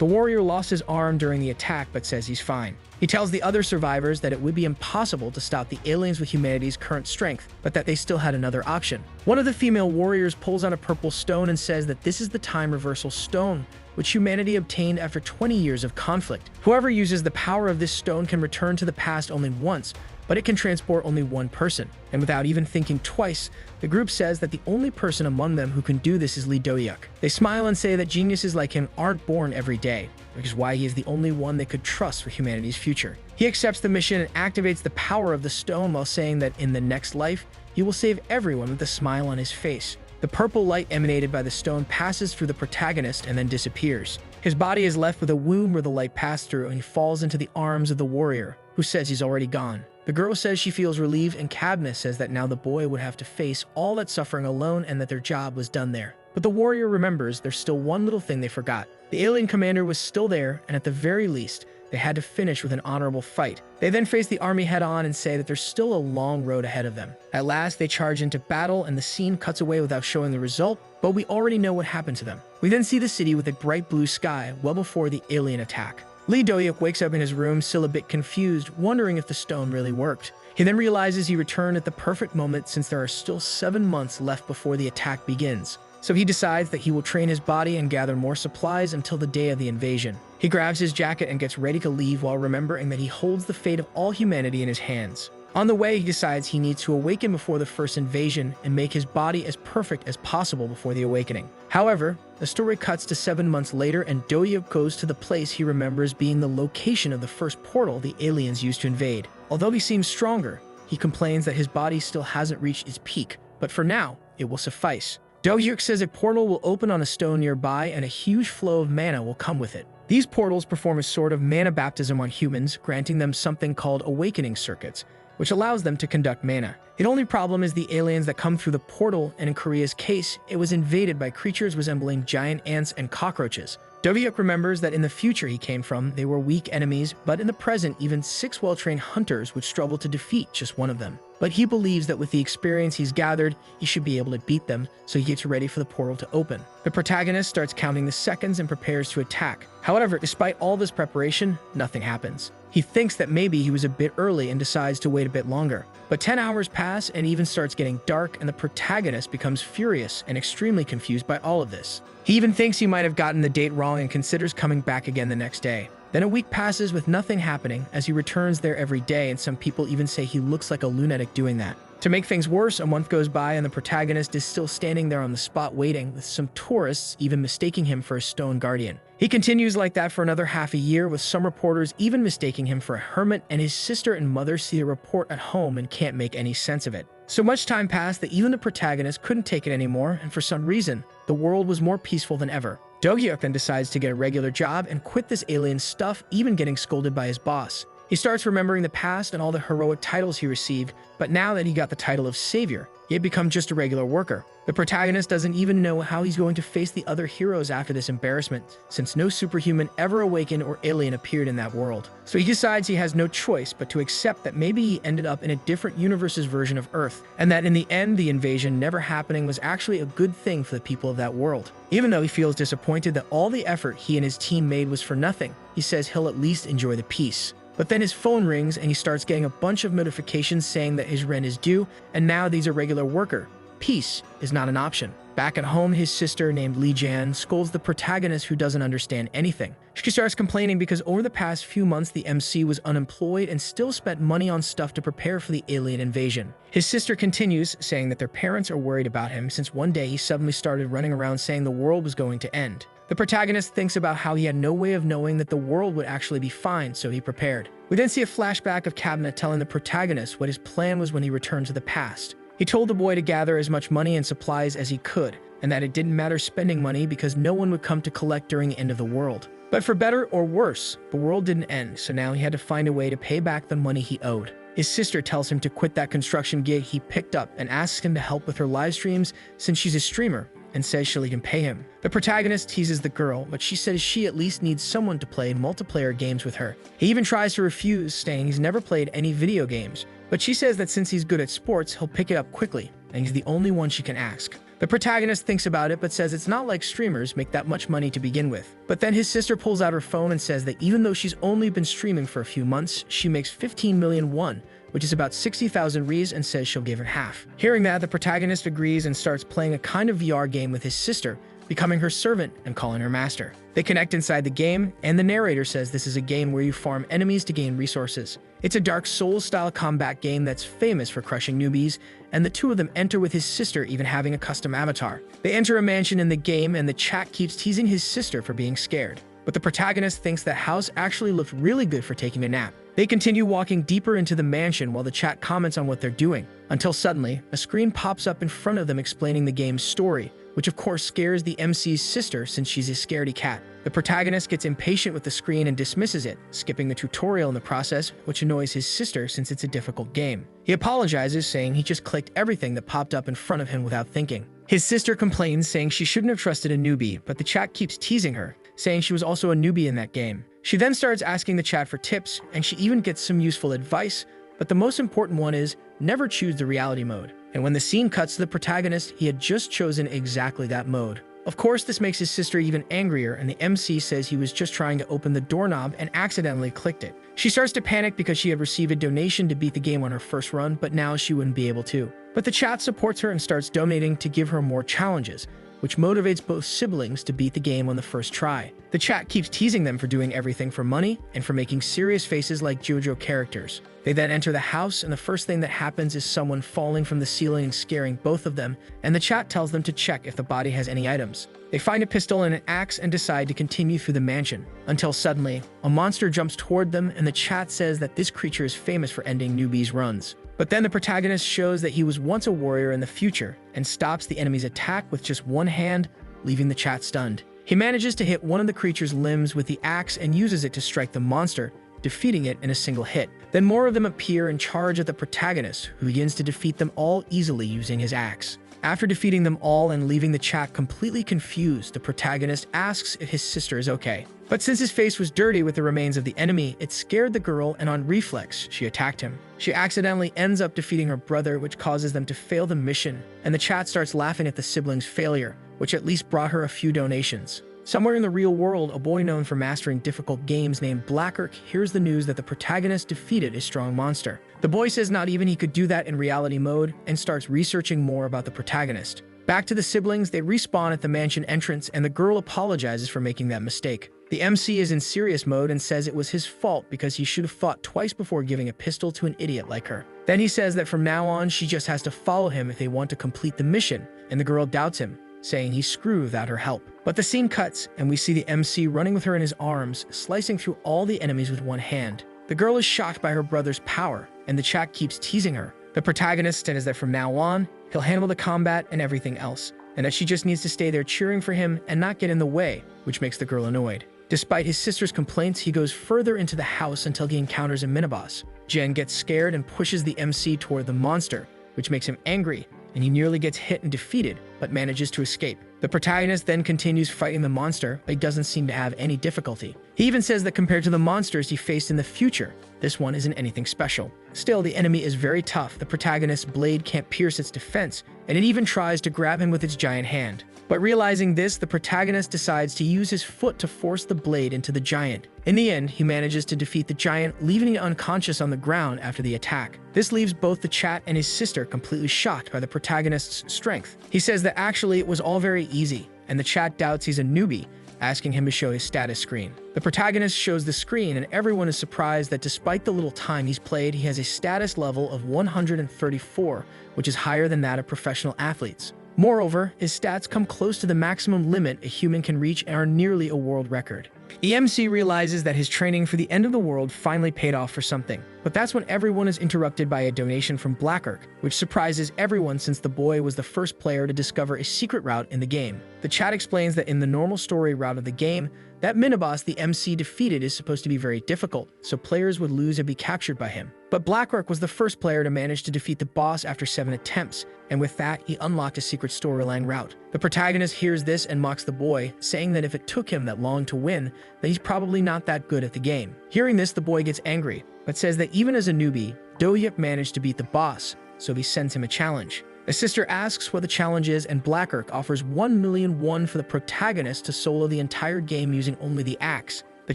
The warrior lost his arm during the attack but says he's fine. He tells the other survivors that it would be impossible to stop the aliens with humanity's current strength, but that they still had another option. One of the female warriors pulls out a purple stone and says that this is the time reversal stone, which humanity obtained after 20 years of conflict. Whoever uses the power of this stone can return to the past only once, but it can transport only one person. And without even thinking twice, the group says that the only person among them who can do this is Lee Do-hyuk. They smile and say that geniuses like him aren't born every day, which is why he is the only one they could trust for humanity's future. He accepts the mission and activates the power of the stone while saying that in the next life, he will save everyone with a smile on his face. The purple light emanated by the stone passes through the protagonist and then disappears. His body is left with a wound where the light passed through, and he falls into the arms of the warrior, who says he's already gone. The girl says she feels relieved, and Cadmus says that now the boy would have to face all that suffering alone and that their job was done there. But the warrior remembers there's still one little thing they forgot. The alien commander was still there, and at the very least, they had to finish with an honorable fight. They then face the army head-on and say that there's still a long road ahead of them. At last, they charge into battle, and the scene cuts away without showing the result, but we already know what happened to them. We then see the city with a bright blue sky well before the alien attack. Lee Do-hyuk wakes up in his room, still a bit confused, wondering if the stone really worked. He then realizes he returned at the perfect moment since there are still 7 months left before the attack begins. So he decides that he will train his body and gather more supplies until the day of the invasion. He grabs his jacket and gets ready to leave while remembering that he holds the fate of all humanity in his hands. On the way, he decides he needs to awaken before the first invasion and make his body as perfect as possible before the awakening. However, the story cuts to 7 months later, and Do-hyuk goes to the place he remembers being the location of the first portal the aliens used to invade. Although he seems stronger, he complains that his body still hasn't reached its peak, but for now, it will suffice. Do-hyuk says a portal will open on a stone nearby and a huge flow of mana will come with it. These portals perform a sort of mana baptism on humans, granting them something called awakening circuits, which allows them to conduct mana. The only problem is the aliens that come through the portal, and in Korea's case, it was invaded by creatures resembling giant ants and cockroaches. Do-hyuk remembers that in the future he came from, they were weak enemies, but in the present, even 6 well-trained hunters would struggle to defeat just one of them. But he believes that with the experience he's gathered, he should be able to beat them, so he gets ready for the portal to open. The protagonist starts counting the seconds and prepares to attack. However, despite all this preparation, nothing happens. He thinks that maybe he was a bit early and decides to wait a bit longer. But 10 hours pass and even starts getting dark, and the protagonist becomes furious and extremely confused by all of this. He even thinks he might have gotten the date wrong and considers coming back again the next day. Then a week passes with nothing happening as he returns there every day, and some people even say he looks like a lunatic doing that. To make things worse, a month goes by and the protagonist is still standing there on the spot waiting, with some tourists even mistaking him for a stone guardian. He continues like that for another half a year, with some reporters even mistaking him for a hermit, and his sister and mother see the report at home and can't make any sense of it. So much time passed that even the protagonist couldn't take it anymore, and for some reason, the world was more peaceful than ever. Do-hyuk then decides to get a regular job and quit this alien stuff, even getting scolded by his boss. He starts remembering the past and all the heroic titles he received, but now that he got the title of savior, he had become just a regular worker. The protagonist doesn't even know how he's going to face the other heroes after this embarrassment, since no superhuman ever awakened or alien appeared in that world. So he decides he has no choice but to accept that maybe he ended up in a different universe's version of Earth, and that in the end the invasion never happening was actually a good thing for the people of that world. Even though he feels disappointed that all the effort he and his team made was for nothing, he says he'll at least enjoy the peace. But then his phone rings and he starts getting a bunch of notifications saying that his rent is due, and now that he's a regular worker, peace is not an option. Back at home, his sister, named Lee Jan, scolds the protagonist who doesn't understand anything. She starts complaining because over the past few months, the MC was unemployed and still spent money on stuff to prepare for the alien invasion. His sister continues, saying that their parents are worried about him since one day he suddenly started running around saying the world was going to end. The protagonist thinks about how he had no way of knowing that the world would actually be fine, so he prepared. We then see a flashback of Cabinet telling the protagonist what his plan was when he returned to the past. He told the boy to gather as much money and supplies as he could, and that it didn't matter spending money because no one would come to collect during the end of the world. But for better or worse, the world didn't end, so now he had to find a way to pay back the money he owed. His sister tells him to quit that construction gig he picked up and asks him to help with her live streams since she's a streamer, and says she can pay him. The protagonist teases the girl, but she says she at least needs someone to play multiplayer games with her. He even tries to refuse, saying he's never played any video games, but she says that since he's good at sports, he'll pick it up quickly, and he's the only one she can ask. The protagonist thinks about it but says it's not like streamers make that much money to begin with. But then his sister pulls out her phone and says that even though she's only been streaming for a few months, she makes 15 million won, which is about 60,000 Ries, and says she'll give her half. Hearing that, the protagonist agrees and starts playing a kind of VR game with his sister, becoming her servant and calling her master. They connect inside the game, and the narrator says this is a game where you farm enemies to gain resources. It's a Dark Souls-style combat game that's famous for crushing newbies, and the two of them enter with his sister even having a custom avatar. They enter a mansion in the game, and the chat keeps teasing his sister for being scared. But the protagonist thinks that house actually looked really good for taking a nap. They continue walking deeper into the mansion while the chat comments on what they're doing, until suddenly, a screen pops up in front of them explaining the game's story, which of course scares the MC's sister since she's a scaredy cat. The protagonist gets impatient with the screen and dismisses it, skipping the tutorial in the process, which annoys his sister since it's a difficult game. He apologizes, saying he just clicked everything that popped up in front of him without thinking. His sister complains, saying she shouldn't have trusted a newbie, but the chat keeps teasing her, saying she was also a newbie in that game. She then starts asking the chat for tips, and she even gets some useful advice, but the most important one is never choose the reality mode. And when the scene cuts to the protagonist, he had just chosen exactly that mode. Of course, this makes his sister even angrier, and the MC says he was just trying to open the doorknob and accidentally clicked it. She starts to panic because she had received a donation to beat the game on her first run, but now she wouldn't be able to. But the chat supports her and starts donating to give her more challenges, which motivates both siblings to beat the game on the first try. The chat keeps teasing them for doing everything for money and for making serious faces like JoJo characters. They then enter the house, and the first thing that happens is someone falling from the ceiling and scaring both of them, and the chat tells them to check if the body has any items. They find a pistol and an axe and decide to continue through the mansion, until suddenly, a monster jumps toward them, and the chat says that this creature is famous for ending newbies' runs. But then the protagonist shows that he was once a warrior in the future and stops the enemy's attack with just one hand, leaving the chat stunned. He manages to hit one of the creature's limbs with the axe and uses it to strike the monster, defeating it in a single hit. Then more of them appear and charge at the protagonist, who begins to defeat them all easily using his axe. After defeating them all and leaving the chat completely confused, the protagonist asks if his sister is okay. But since his face was dirty with the remains of the enemy, it scared the girl, and on reflex, she attacked him. She accidentally ends up defeating her brother, which causes them to fail the mission, and the chat starts laughing at the siblings' failure, which at least brought her a few donations. Somewhere in the real world, a boy known for mastering difficult games named Blackirk hears the news that the protagonist defeated a strong monster. The boy says not even he could do that in reality mode and starts researching more about the protagonist. Back to the siblings, they respawn at the mansion entrance, and the girl apologizes for making that mistake. The MC is in serious mode and says it was his fault because he should have thought twice before giving a pistol to an idiot like her. Then he says that from now on, she just has to follow him if they want to complete the mission, and the girl doubts him, saying he's screwed without her help. But the scene cuts, and we see the MC running with her in his arms, slicing through all the enemies with one hand. The girl is shocked by her brother's power, and the chat keeps teasing her. The protagonist says that from now on, he'll handle the combat and everything else, and that she just needs to stay there cheering for him and not get in the way, which makes the girl annoyed. Despite his sister's complaints, he goes further into the house until he encounters a miniboss. Jen gets scared and pushes the MC toward the monster, which makes him angry, and he nearly gets hit and defeated, but manages to escape. The protagonist then continues fighting the monster, but he doesn't seem to have any difficulty. He even says that compared to the monsters he faced in the future, this one isn't anything special. Still, the enemy is very tough. The protagonist's blade can't pierce its defense, and it even tries to grab him with its giant hand. But realizing this, the protagonist decides to use his foot to force the blade into the giant. In the end, he manages to defeat the giant, leaving it unconscious on the ground after the attack. This leaves both the chat and his sister completely shocked by the protagonist's strength. He says that actually it was all very easy, and the chat doubts he's a newbie, asking him to show his status screen. The protagonist shows the screen, and everyone is surprised that despite the little time he's played, he has a status level of 134, which is higher than that of professional athletes. Moreover, his stats come close to the maximum limit a human can reach and are nearly a world record. The MC realizes that his training for the end of the world finally paid off for something, but that's when everyone is interrupted by a donation from Blackirk, which surprises everyone since the boy was the first player to discover a secret route in the game. The chat explains that in the normal story route of the game, that miniboss the MC defeated is supposed to be very difficult, so players would lose and be captured by him. But Blackirk was the first player to manage to defeat the boss after 7 attempts, and with that, he unlocked a secret storyline route. The protagonist hears this and mocks the boy, saying that if it took him that long to win, then he's probably not that good at the game. Hearing this, the boy gets angry, but says that even as a newbie, Do-Yip managed to beat the boss, so he sends him a challenge. The sister asks what the challenge is, and Blackirk offers 1,000,000 won for the protagonist to solo the entire game using only the axe. The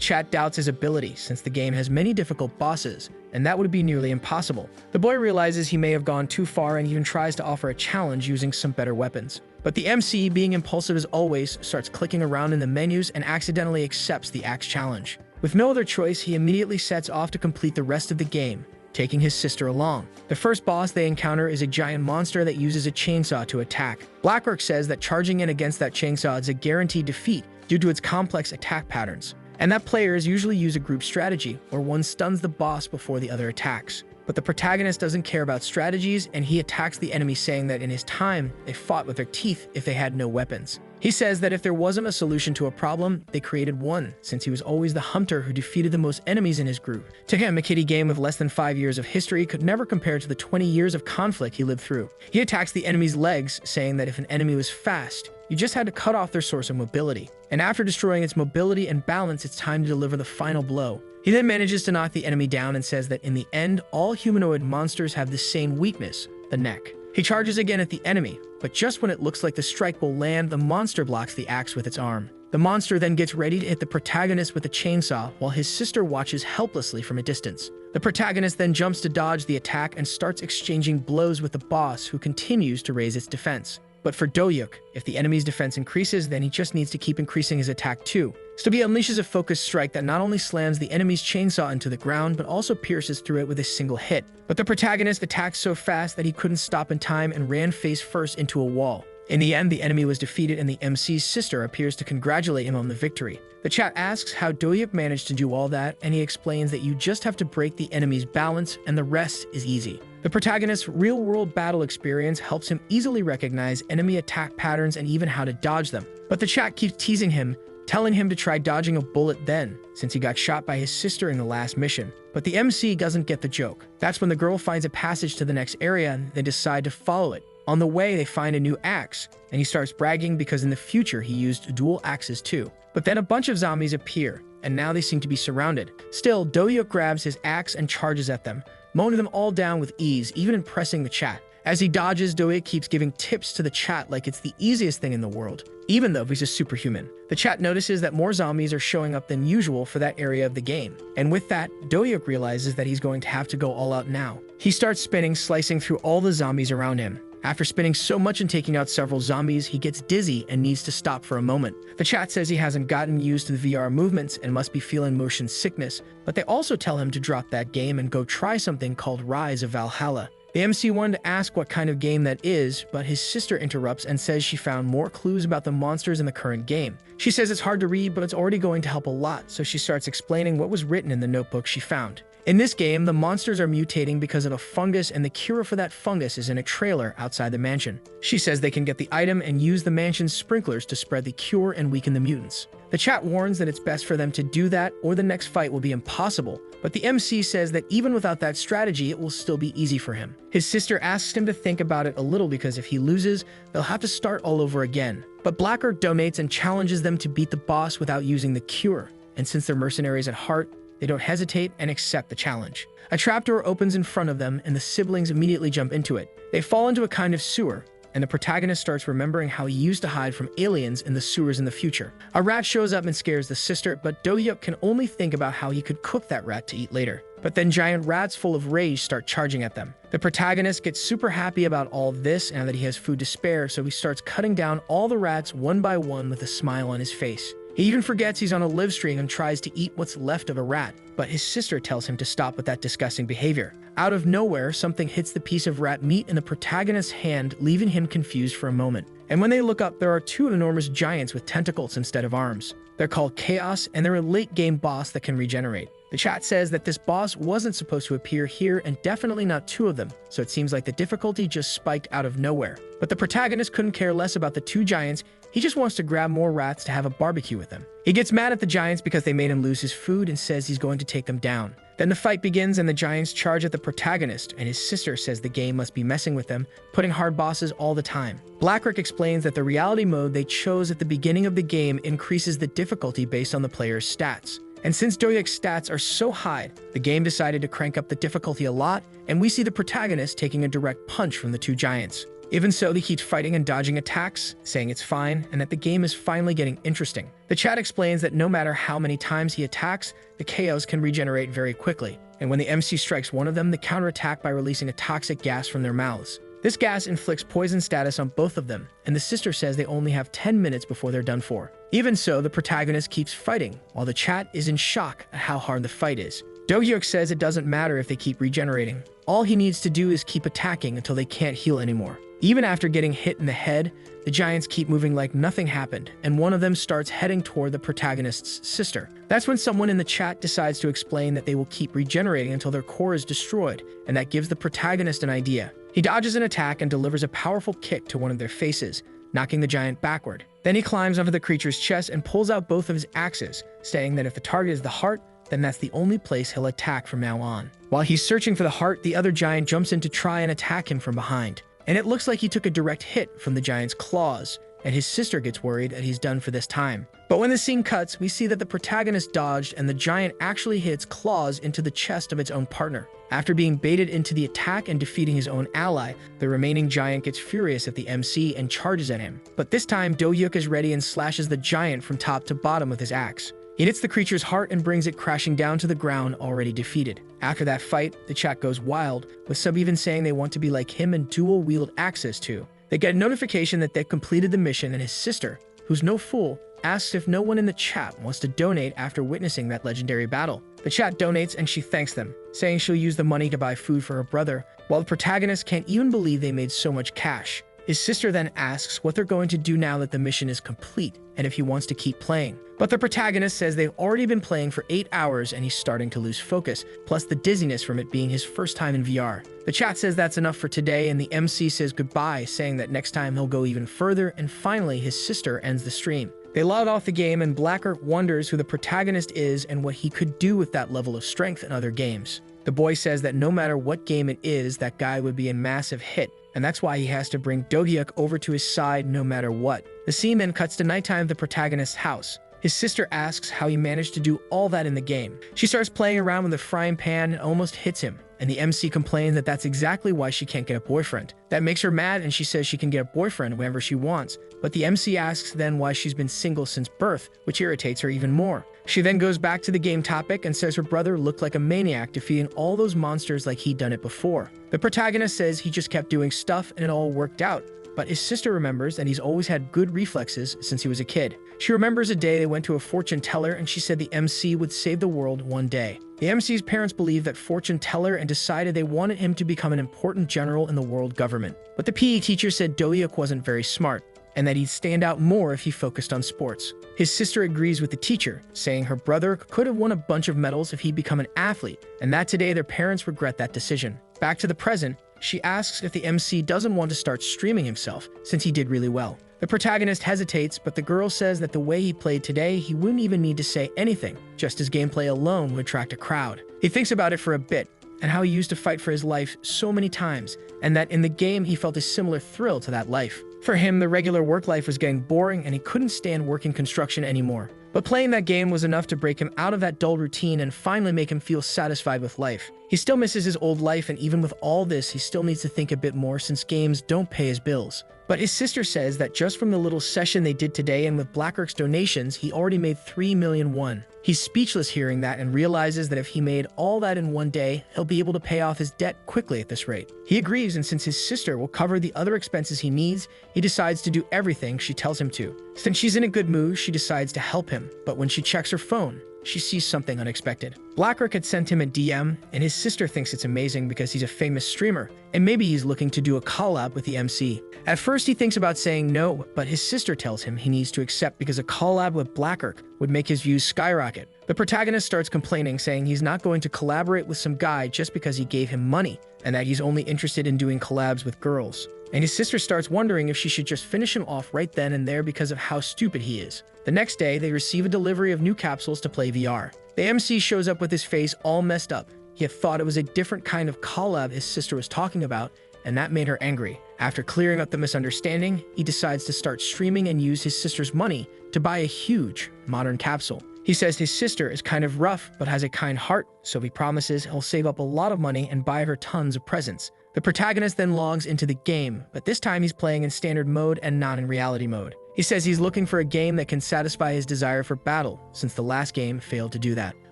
chat doubts his ability since the game has many difficult bosses, and that would be nearly impossible. The boy realizes he may have gone too far and even tries to offer a challenge using some better weapons. But the MC, being impulsive as always, starts clicking around in the menus and accidentally accepts the axe challenge. With no other choice, he immediately sets off to complete the rest of the game, taking his sister along. The first boss they encounter is a giant monster that uses a chainsaw to attack. Blackirk says that charging in against that chainsaw is a guaranteed defeat due to its complex attack patterns, and that players usually use a group strategy, where one stuns the boss before the other attacks. But the protagonist doesn't care about strategies, and he attacks the enemy, saying that in his time, they fought with their teeth if they had no weapons. He says that if there wasn't a solution to a problem, they created one, since he was always the hunter who defeated the most enemies in his group. To him, a kiddie game with less than 5 years of history could never compare to the 20 years of conflict he lived through. He attacks the enemy's legs, saying that if an enemy was fast, you just had to cut off their source of mobility. And after destroying its mobility and balance, it's time to deliver the final blow. He then manages to knock the enemy down and says that in the end, all humanoid monsters have the same weakness, the neck. He charges again at the enemy, but just when it looks like the strike will land, the monster blocks the axe with its arm. The monster then gets ready to hit the protagonist with a chainsaw while his sister watches helplessly from a distance. The protagonist then jumps to dodge the attack and starts exchanging blows with the boss, who continues to raise its defense. But for Do-hyuk, if the enemy's defense increases, then he just needs to keep increasing his attack too. So he unleashes a focused strike that not only slams the enemy's chainsaw into the ground, but also pierces through it with a single hit. But the protagonist attacked so fast that he couldn't stop in time and ran face first into a wall. In the end, the enemy was defeated, and the MC's sister appears to congratulate him on the victory. The chat asks how Do-hyuk managed to do all that, and he explains that you just have to break the enemy's balance, and the rest is easy. The protagonist's real-world battle experience helps him easily recognize enemy attack patterns and even how to dodge them. But the chat keeps teasing him, telling him to try dodging a bullet then, since he got shot by his sister in the last mission. But the MC doesn't get the joke. That's when the girl finds a passage to the next area, and they decide to follow it. On the way, they find a new axe, and he starts bragging because in the future he used dual axes too. But then a bunch of zombies appear, and now they seem to be surrounded. Still, Do-hyuk grabs his axe and charges at them, mowing them all down with ease, even impressing the chat. As he dodges, Do-hyuk keeps giving tips to the chat like it's the easiest thing in the world, even though he's a superhuman. The chat notices that more zombies are showing up than usual for that area of the game, and with that, Do-hyuk realizes that he's going to have to go all out now. He starts spinning, slicing through all the zombies around him. After spinning so much and taking out several zombies, he gets dizzy and needs to stop for a moment. The chat says he hasn't gotten used to the VR movements and must be feeling motion sickness, but they also tell him to drop that game and go try something called Rise of Valhalla. The MC wanted to ask what kind of game that is, but his sister interrupts and says she found more clues about the monsters in the current game. She says it's hard to read, but it's already going to help a lot, so she starts explaining what was written in the notebook she found. In this game, the monsters are mutating because of a fungus, and the cure for that fungus is in a trailer outside the mansion. She says they can get the item and use the mansion's sprinklers to spread the cure and weaken the mutants. The chat warns that it's best for them to do that or the next fight will be impossible, but the MC says that even without that strategy, it will still be easy for him. His sister asks him to think about it a little because if he loses, they'll have to start all over again. But Blackirk donates and challenges them to beat the boss without using the cure, and since they're mercenaries at heart, they don't hesitate and accept the challenge. A trapdoor opens in front of them, and the siblings immediately jump into it. They fall into a kind of sewer, and the protagonist starts remembering how he used to hide from aliens in the sewers in the future. A rat shows up and scares the sister, but Do-hyuk can only think about how he could cook that rat to eat later. But then giant rats full of rage start charging at them. The protagonist gets super happy about all of this now that he has food to spare, so he starts cutting down all the rats one by one with a smile on his face. He even forgets he's on a live stream and tries to eat what's left of a rat, but his sister tells him to stop with that disgusting behavior. Out of nowhere, something hits the piece of rat meat in the protagonist's hand, leaving him confused for a moment. And when they look up, there are two enormous giants with tentacles instead of arms. They're called Chaos, and they're a late-game boss that can regenerate. The chat says that this boss wasn't supposed to appear here, and definitely not two of them, so it seems like the difficulty just spiked out of nowhere. But the protagonist couldn't care less about the two giants. He just wants to grab more rats to have a barbecue with them. He gets mad at the giants because they made him lose his food and says he's going to take them down. Then the fight begins and the giants charge at the protagonist, and his sister says the game must be messing with them, putting hard bosses all the time. Blackirk explains that the reality mode they chose at the beginning of the game increases the difficulty based on the player's stats. And since Do-hyuk's stats are so high, the game decided to crank up the difficulty a lot, and we see the protagonist taking a direct punch from the two giants. Even so, he keeps fighting and dodging attacks, saying it's fine, and that the game is finally getting interesting. The chat explains that no matter how many times he attacks, the KOs can regenerate very quickly, and when the MC strikes one of them, they counterattack by releasing a toxic gas from their mouths. This gas inflicts poison status on both of them, and the sister says they only have 10 minutes before they're done for. Even so, the protagonist keeps fighting, while the chat is in shock at how hard the fight is. Do-hyuk says it doesn't matter if they keep regenerating. All he needs to do is keep attacking until they can't heal anymore. Even after getting hit in the head, the giants keep moving like nothing happened, and one of them starts heading toward the protagonist's sister. That's when someone in the chat decides to explain that they will keep regenerating until their core is destroyed, and that gives the protagonist an idea. He dodges an attack and delivers a powerful kick to one of their faces, knocking the giant backward. Then he climbs onto the creature's chest and pulls out both of his axes, saying that if the target is the heart, then that's the only place he'll attack from now on. While he's searching for the heart, the other giant jumps in to try and attack him from behind. And it looks like he took a direct hit from the giant's claws, and his sister gets worried that he's done for this time. But when the scene cuts, we see that the protagonist dodged and the giant actually hit its claws into the chest of its own partner. After being baited into the attack and defeating his own ally, the remaining giant gets furious at the MC and charges at him. But this time, Do-hyuk is ready and slashes the giant from top to bottom with his axe. He hits the creature's heart and brings it crashing down to the ground, already defeated. After that fight, the chat goes wild, with some even saying they want to be like him and dual-wield axes too. They get a notification that they've completed the mission, and his sister, who's no fool, asks if no one in the chat wants to donate after witnessing that legendary battle. The chat donates and she thanks them, saying she'll use the money to buy food for her brother, while the protagonist can't even believe they made so much cash. His sister then asks what they're going to do now that the mission is complete, and if he wants to keep playing. But the protagonist says they've already been playing for 8 hours and he's starting to lose focus, plus the dizziness from it being his first time in VR. The chat says that's enough for today, and the MC says goodbye, saying that next time he'll go even further, and finally his sister ends the stream. They log off the game, and Blacker wonders who the protagonist is and what he could do with that level of strength in other games. The boy says that no matter what game it is, that guy would be a massive hit, and that's why he has to bring Do-hyuk over to his side no matter what. The scene then cuts to nighttime at the protagonist's house. His sister asks how he managed to do all that in the game. She starts playing around with a frying pan and almost hits him, and the MC complains that that's exactly why she can't get a boyfriend. That makes her mad, and she says she can get a boyfriend whenever she wants, but the MC asks then why she's been single since birth, which irritates her even more. She then goes back to the game topic and says her brother looked like a maniac defeating all those monsters like he'd done it before. The protagonist says he just kept doing stuff and it all worked out, but his sister remembers that he's always had good reflexes since he was a kid. She remembers a day they went to a fortune teller and she said the MC would save the world one day. The MC's parents believed that fortune teller and decided they wanted him to become an important general in the world government. But the PE teacher said Do-hyuk wasn't very smart, and that he'd stand out more if he focused on sports. His sister agrees with the teacher, saying her brother could have won a bunch of medals if he'd become an athlete, and that today their parents regret that decision. Back to the present, she asks if the MC doesn't want to start streaming himself, since he did really well. The protagonist hesitates, but the girl says that the way he played today, he wouldn't even need to say anything, just his gameplay alone would attract a crowd. He thinks about it for a bit, and how he used to fight for his life so many times, and that in the game he felt a similar thrill to that life. For him, the regular work life was getting boring and he couldn't stand working construction anymore. But playing that game was enough to break him out of that dull routine and finally make him feel satisfied with life. He still misses his old life, and even with all this, he still needs to think a bit more since games don't pay his bills. But his sister says that just from the little session they did today and with Blackrock's donations, he already made 3 million won. He's speechless hearing that and realizes that if he made all that in one day, he'll be able to pay off his debt quickly at this rate. He agrees, and since his sister will cover the other expenses he needs, he decides to do everything she tells him to. Since she's in a good mood, she decides to help him, but when she checks her phone, she sees something unexpected. Blackrock had sent him a DM, and his sister thinks it's amazing because he's a famous streamer, and maybe he's looking to do a collab with the MC. At first he thinks about saying no, but his sister tells him he needs to accept because a collab with Blackrock would make his views skyrocket. The protagonist starts complaining, saying he's not going to collaborate with some guy just because he gave him money, and that he's only interested in doing collabs with girls. And his sister starts wondering if she should just finish him off right then and there because of how stupid he is. The next day, they receive a delivery of new capsules to play VR. The MC shows up with his face all messed up. He had thought it was a different kind of collab his sister was talking about, and that made her angry. After clearing up the misunderstanding, he decides to start streaming and use his sister's money to buy a huge, modern capsule. He says his sister is kind of rough but has a kind heart, so he promises he'll save up a lot of money and buy her tons of presents. The protagonist then logs into the game, but this time he's playing in standard mode and not in reality mode. He says he's looking for a game that can satisfy his desire for battle, since the last game failed to do that.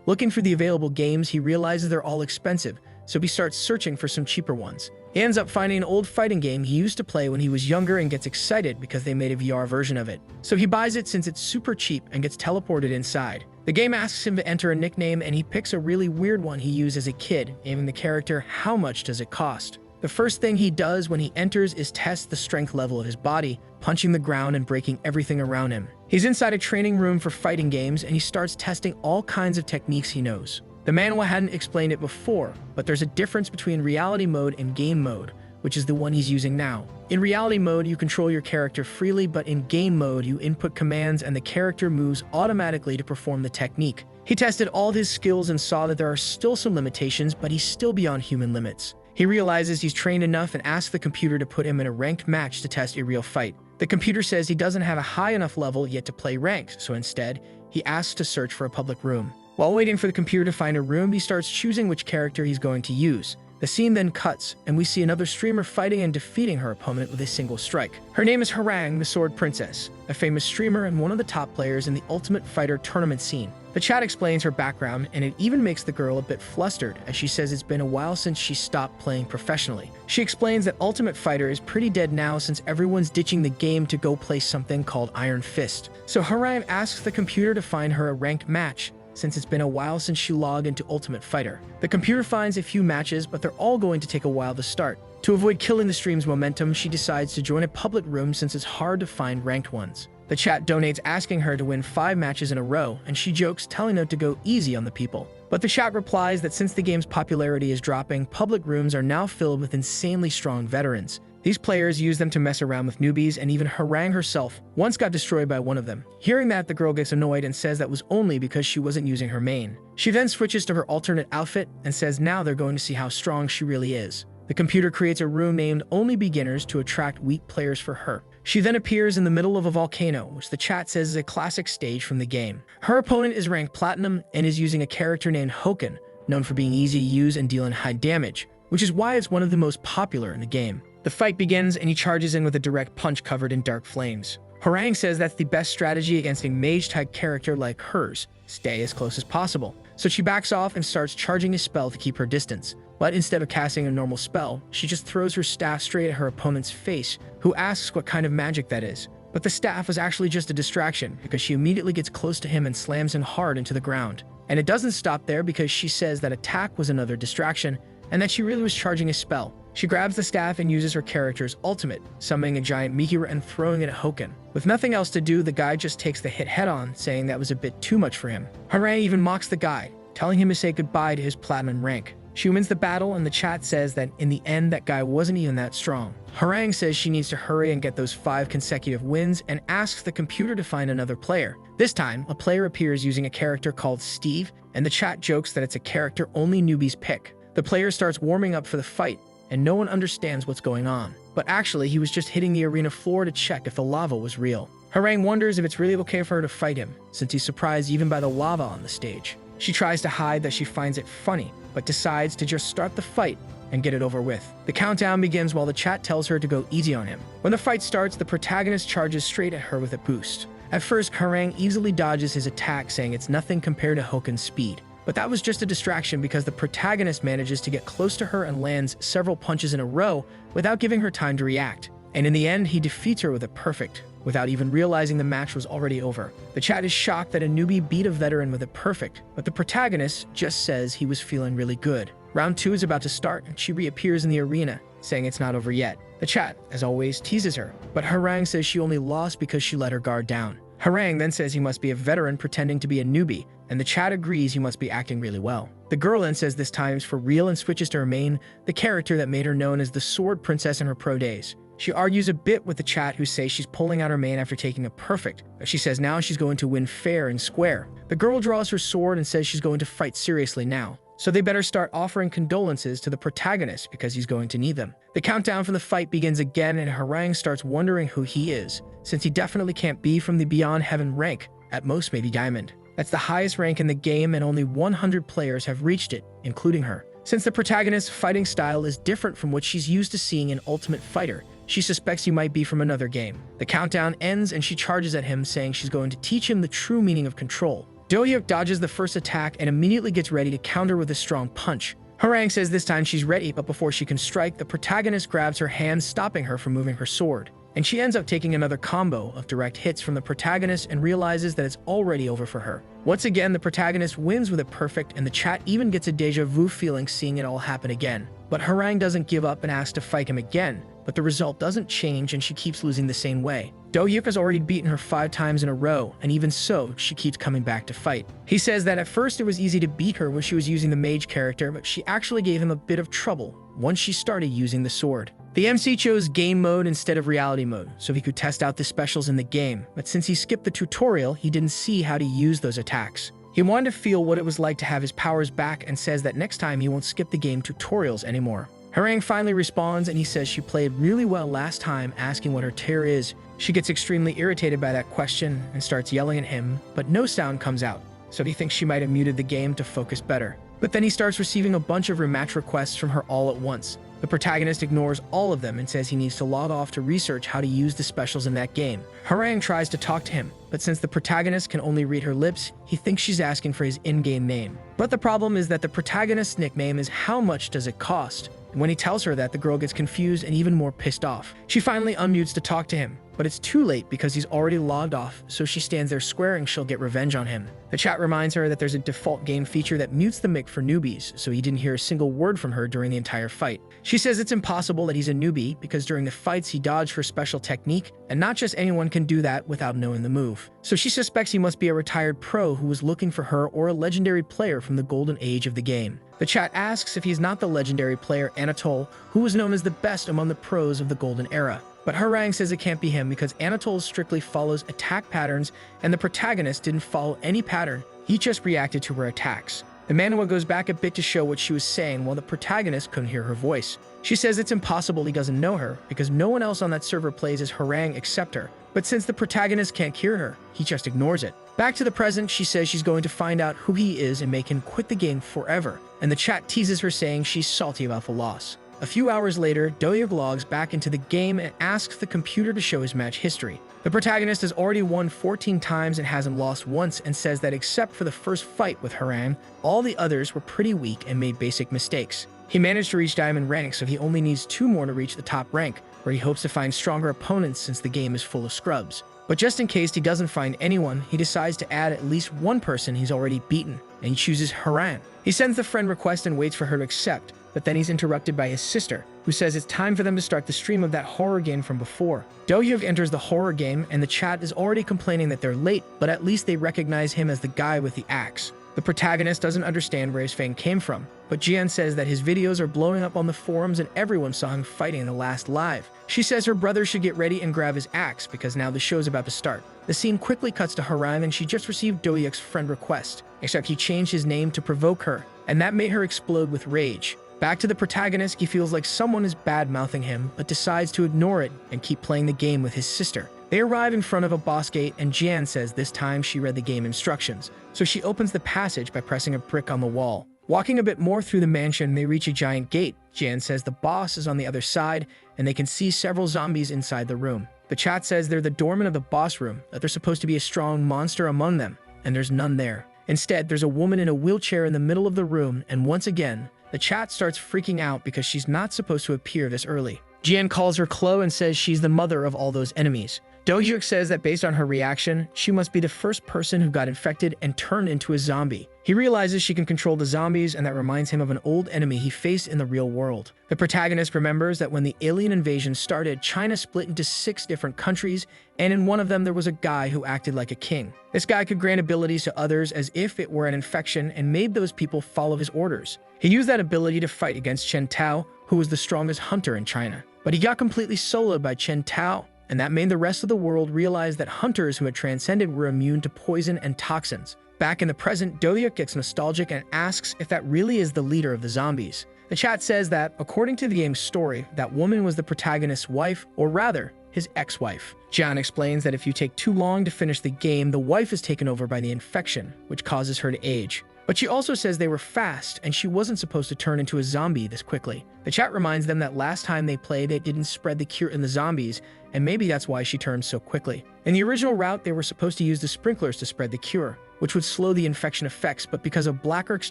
Looking for the available games, he realizes they're all expensive, so he starts searching for some cheaper ones. He ends up finding an old fighting game he used to play when he was younger and gets excited because they made a VR version of it. So he buys it since it's super cheap and gets teleported inside. The game asks him to enter a nickname and he picks a really weird one he used as a kid, naming the character "How much does it cost?" The first thing he does when he enters is test the strength level of his body, punching the ground and breaking everything around him. He's inside a training room for fighting games and he starts testing all kinds of techniques he knows. The manhwa hadn't explained it before, but there's a difference between reality mode and game mode, which is the one he's using now. In reality mode, you control your character freely, but in game mode, you input commands and the character moves automatically to perform the technique. He tested all his skills and saw that there are still some limitations, but he's still beyond human limits. He realizes he's trained enough and asks the computer to put him in a ranked match to test a real fight. The computer says he doesn't have a high enough level yet to play ranked, so instead, he asks to search for a public room. While waiting for the computer to find a room, he starts choosing which character he's going to use. The scene then cuts, and we see another streamer fighting and defeating her opponent with a single strike. Her name is Hwarang, the Sword Princess, a famous streamer and one of the top players in the Ultimate Fighter tournament scene. The chat explains her background, and it even makes the girl a bit flustered, as she says it's been a while since she stopped playing professionally. She explains that Ultimate Fighter is pretty dead now since everyone's ditching the game to go play something called Iron Fist. So Hwarang asks the computer to find her a ranked match, since it's been a while since she logged into Ultimate Fighter. The computer finds a few matches, but they're all going to take a while to start. To avoid killing the stream's momentum, she decides to join a public room since it's hard to find ranked ones. The chat donates asking her to win 5 matches in a row, and she jokes telling her to go easy on the people. But the chat replies that since the game's popularity is dropping, public rooms are now filled with insanely strong veterans. These players use them to mess around with newbies, and even Hwarang herself once got destroyed by one of them. Hearing that, the girl gets annoyed and says that was only because she wasn't using her main. She then switches to her alternate outfit and says now they're going to see how strong she really is. The computer creates a room named Only Beginners to attract weak players for her. She then appears in the middle of a volcano, which the chat says is a classic stage from the game. Her opponent is ranked Platinum and is using a character named Hoken, known for being easy to use and dealing high damage, which is why it's one of the most popular in the game. The fight begins and he charges in with a direct punch covered in dark flames. Hwarang says that's the best strategy against a mage-type character like hers, stay as close as possible. So she backs off and starts charging a spell to keep her distance. But instead of casting a normal spell, she just throws her staff straight at her opponent's face, who asks what kind of magic that is. But the staff was actually just a distraction because she immediately gets close to him and slams him hard into the ground. And it doesn't stop there because she says that attack was another distraction and that she really was charging a spell. She grabs the staff and uses her character's ultimate, summoning a giant Mikira and throwing it at Hoken. With nothing else to do, the guy just takes the hit head-on, saying that was a bit too much for him. Hwarang even mocks the guy, telling him to say goodbye to his platinum rank. She wins the battle, and the chat says that in the end that guy wasn't even that strong. Hwarang says she needs to hurry and get those 5 consecutive wins and asks the computer to find another player. This time, a player appears using a character called Steve, and the chat jokes that it's a character only newbies pick. The player starts warming up for the fight, and no one understands what's going on. But actually, he was just hitting the arena floor to check if the lava was real. Hwarang wonders if it's really okay for her to fight him, since he's surprised even by the lava on the stage. She tries to hide that she finds it funny, but decides to just start the fight and get it over with. The countdown begins while the chat tells her to go easy on him. When the fight starts, the protagonist charges straight at her with a boost. At first, Hwarang easily dodges his attack, saying it's nothing compared to Hoken's speed. But that was just a distraction because the protagonist manages to get close to her and lands several punches in a row without giving her time to react. And in the end, he defeats her with a perfect, without even realizing the match was already over. The chat is shocked that a newbie beat a veteran with a perfect, but the protagonist just says he was feeling really good. Round 2 is about to start, and she reappears in the arena, saying it's not over yet. The chat, as always, teases her, but Hwarang says she only lost because she let her guard down. Hwarang then says he must be a veteran pretending to be a newbie, and the chat agrees he must be acting really well. The girl then says this time's for real and switches to her main, the character that made her known as the Sword Princess in her pro days. She argues a bit with the chat who say she's pulling out her main after taking a perfect, but she says now she's going to win fair and square. The girl draws her sword and says she's going to fight seriously now, so they better start offering condolences to the protagonist because he's going to need them. The countdown for the fight begins again and Hwarang starts wondering who he is, since he definitely can't be from the Beyond Heaven rank, at most maybe Diamond. That's the highest rank in the game, and only 100 players have reached it, including her. Since the protagonist's fighting style is different from what she's used to seeing in Ultimate Fighter, she suspects he might be from another game. The countdown ends and she charges at him, saying she's going to teach him the true meaning of control. Do-hyuk dodges the first attack and immediately gets ready to counter with a strong punch. Hwarang says this time she's ready, but before she can strike, the protagonist grabs her hand, stopping her from moving her sword. And she ends up taking another combo of direct hits from the protagonist and realizes that it's already over for her. Once again, the protagonist wins with it perfect, and the chat even gets a deja vu feeling seeing it all happen again. But Hwarang doesn't give up and asks to fight him again, but the result doesn't change and she keeps losing the same way. Do-hyuk has already beaten her 5 times in a row, and even so, she keeps coming back to fight. He says that at first it was easy to beat her when she was using the mage character, but she actually gave him a bit of trouble once she started using the sword. The MC chose game mode instead of reality mode, so he could test out the specials in the game, but since he skipped the tutorial, he didn't see how to use those attacks. He wanted to feel what it was like to have his powers back and says that next time he won't skip the game tutorials anymore. Hwarang finally responds and he says she played really well last time, asking what her tier is. She gets extremely irritated by that question and starts yelling at him, but no sound comes out, so he thinks she might have muted the game to focus better. But then he starts receiving a bunch of rematch requests from her all at once. The protagonist ignores all of them and says he needs to log off to research how to use the specials in that game. Hwarang tries to talk to him, but since the protagonist can only read her lips, he thinks she's asking for his in-game name. But the problem is that the protagonist's nickname is "How much does it cost?" And when he tells her that, the girl gets confused and even more pissed off. She finally unmutes to talk to him, but it's too late because he's already logged off, so she stands there swearing she'll get revenge on him. The chat reminds her that there's a default game feature that mutes the mic for newbies, so he didn't hear a single word from her during the entire fight. She says it's impossible that he's a newbie because during the fights he dodged her special technique, and not just anyone can do that without knowing the move. So she suspects he must be a retired pro who was looking for her or a legendary player from the golden age of the game. The chat asks if he's not the legendary player Anatole, who was known as the best among the pros of the golden era. But Hwarang says it can't be him because Anatole strictly follows attack patterns and the protagonist didn't follow any pattern, he just reacted to her attacks. The manhwa goes back a bit to show what she was saying while the protagonist couldn't hear her voice. She says it's impossible he doesn't know her because no one else on that server plays as Hwarang except her. But since the protagonist can't hear her, he just ignores it. Back to the present, she says she's going to find out who he is and make him quit the game forever, and the chat teases her saying she's salty about the loss. A few hours later, Do-hyuk logs back into the game and asks the computer to show his match history. The protagonist has already won 14 times and hasn't lost once, and says that except for the first fight with Hwarang, all the others were pretty weak and made basic mistakes. He managed to reach diamond rank, so he only needs 2 more to reach the top rank, where he hopes to find stronger opponents since the game is full of scrubs. But just in case he doesn't find anyone, he decides to add at least one person he's already beaten, and he chooses Hwarang. He sends the friend request and waits for her to accept, but then he's interrupted by his sister, who says it's time for them to start the stream of that horror game from before. Do-hyuk enters the horror game, and the chat is already complaining that they're late, but at least they recognize him as the guy with the axe. The protagonist doesn't understand where his fame came from, but Jian says that his videos are blowing up on the forums and everyone saw him fighting in the last live. She says her brother should get ready and grab his axe because now the show's about to start. The scene quickly cuts to Hwarang and she just received Do-hyuk's friend request, except he changed his name to provoke her, and that made her explode with rage. Back to the protagonist, he feels like someone is bad-mouthing him, but decides to ignore it and keep playing the game with his sister. They arrive in front of a boss gate, and Jian says this time she read the game instructions, so she opens the passage by pressing a brick on the wall. Walking a bit more through the mansion, they reach a giant gate. Jian says the boss is on the other side, and they can see several zombies inside the room. The chat says they're the doorman of the boss room, that there's supposed to be a strong monster among them, and there's none there. Instead, there's a woman in a wheelchair in the middle of the room, and once again, the chat starts freaking out because she's not supposed to appear this early. Jian calls her Chloe and says she's the mother of all those enemies. Do-hyuk says that based on her reaction, she must be the first person who got infected and turned into a zombie. He realizes she can control the zombies, and that reminds him of an old enemy he faced in the real world. The protagonist remembers that when the alien invasion started, China split into 6 different countries, and in one of them there was a guy who acted like a king. This guy could grant abilities to others as if it were an infection and made those people follow his orders. He used that ability to fight against Chen Tao, who was the strongest hunter in China. But he got completely soloed by Chen Tao, and that made the rest of the world realize that hunters who had transcended were immune to poison and toxins. Back in the present, Do-hyuk gets nostalgic and asks if that really is the leader of the zombies. The chat says that, according to the game's story, that woman was the protagonist's wife, or rather, his ex-wife. Jian explains that if you take too long to finish the game, the wife is taken over by the infection, which causes her to age. But she also says they were fast and she wasn't supposed to turn into a zombie this quickly. The chat reminds them that last time they played, it didn't spread the cure in the zombies, and maybe that's why she turned so quickly. In the original route, they were supposed to use the sprinklers to spread the cure, which would slow the infection effects, but because of Blackirk's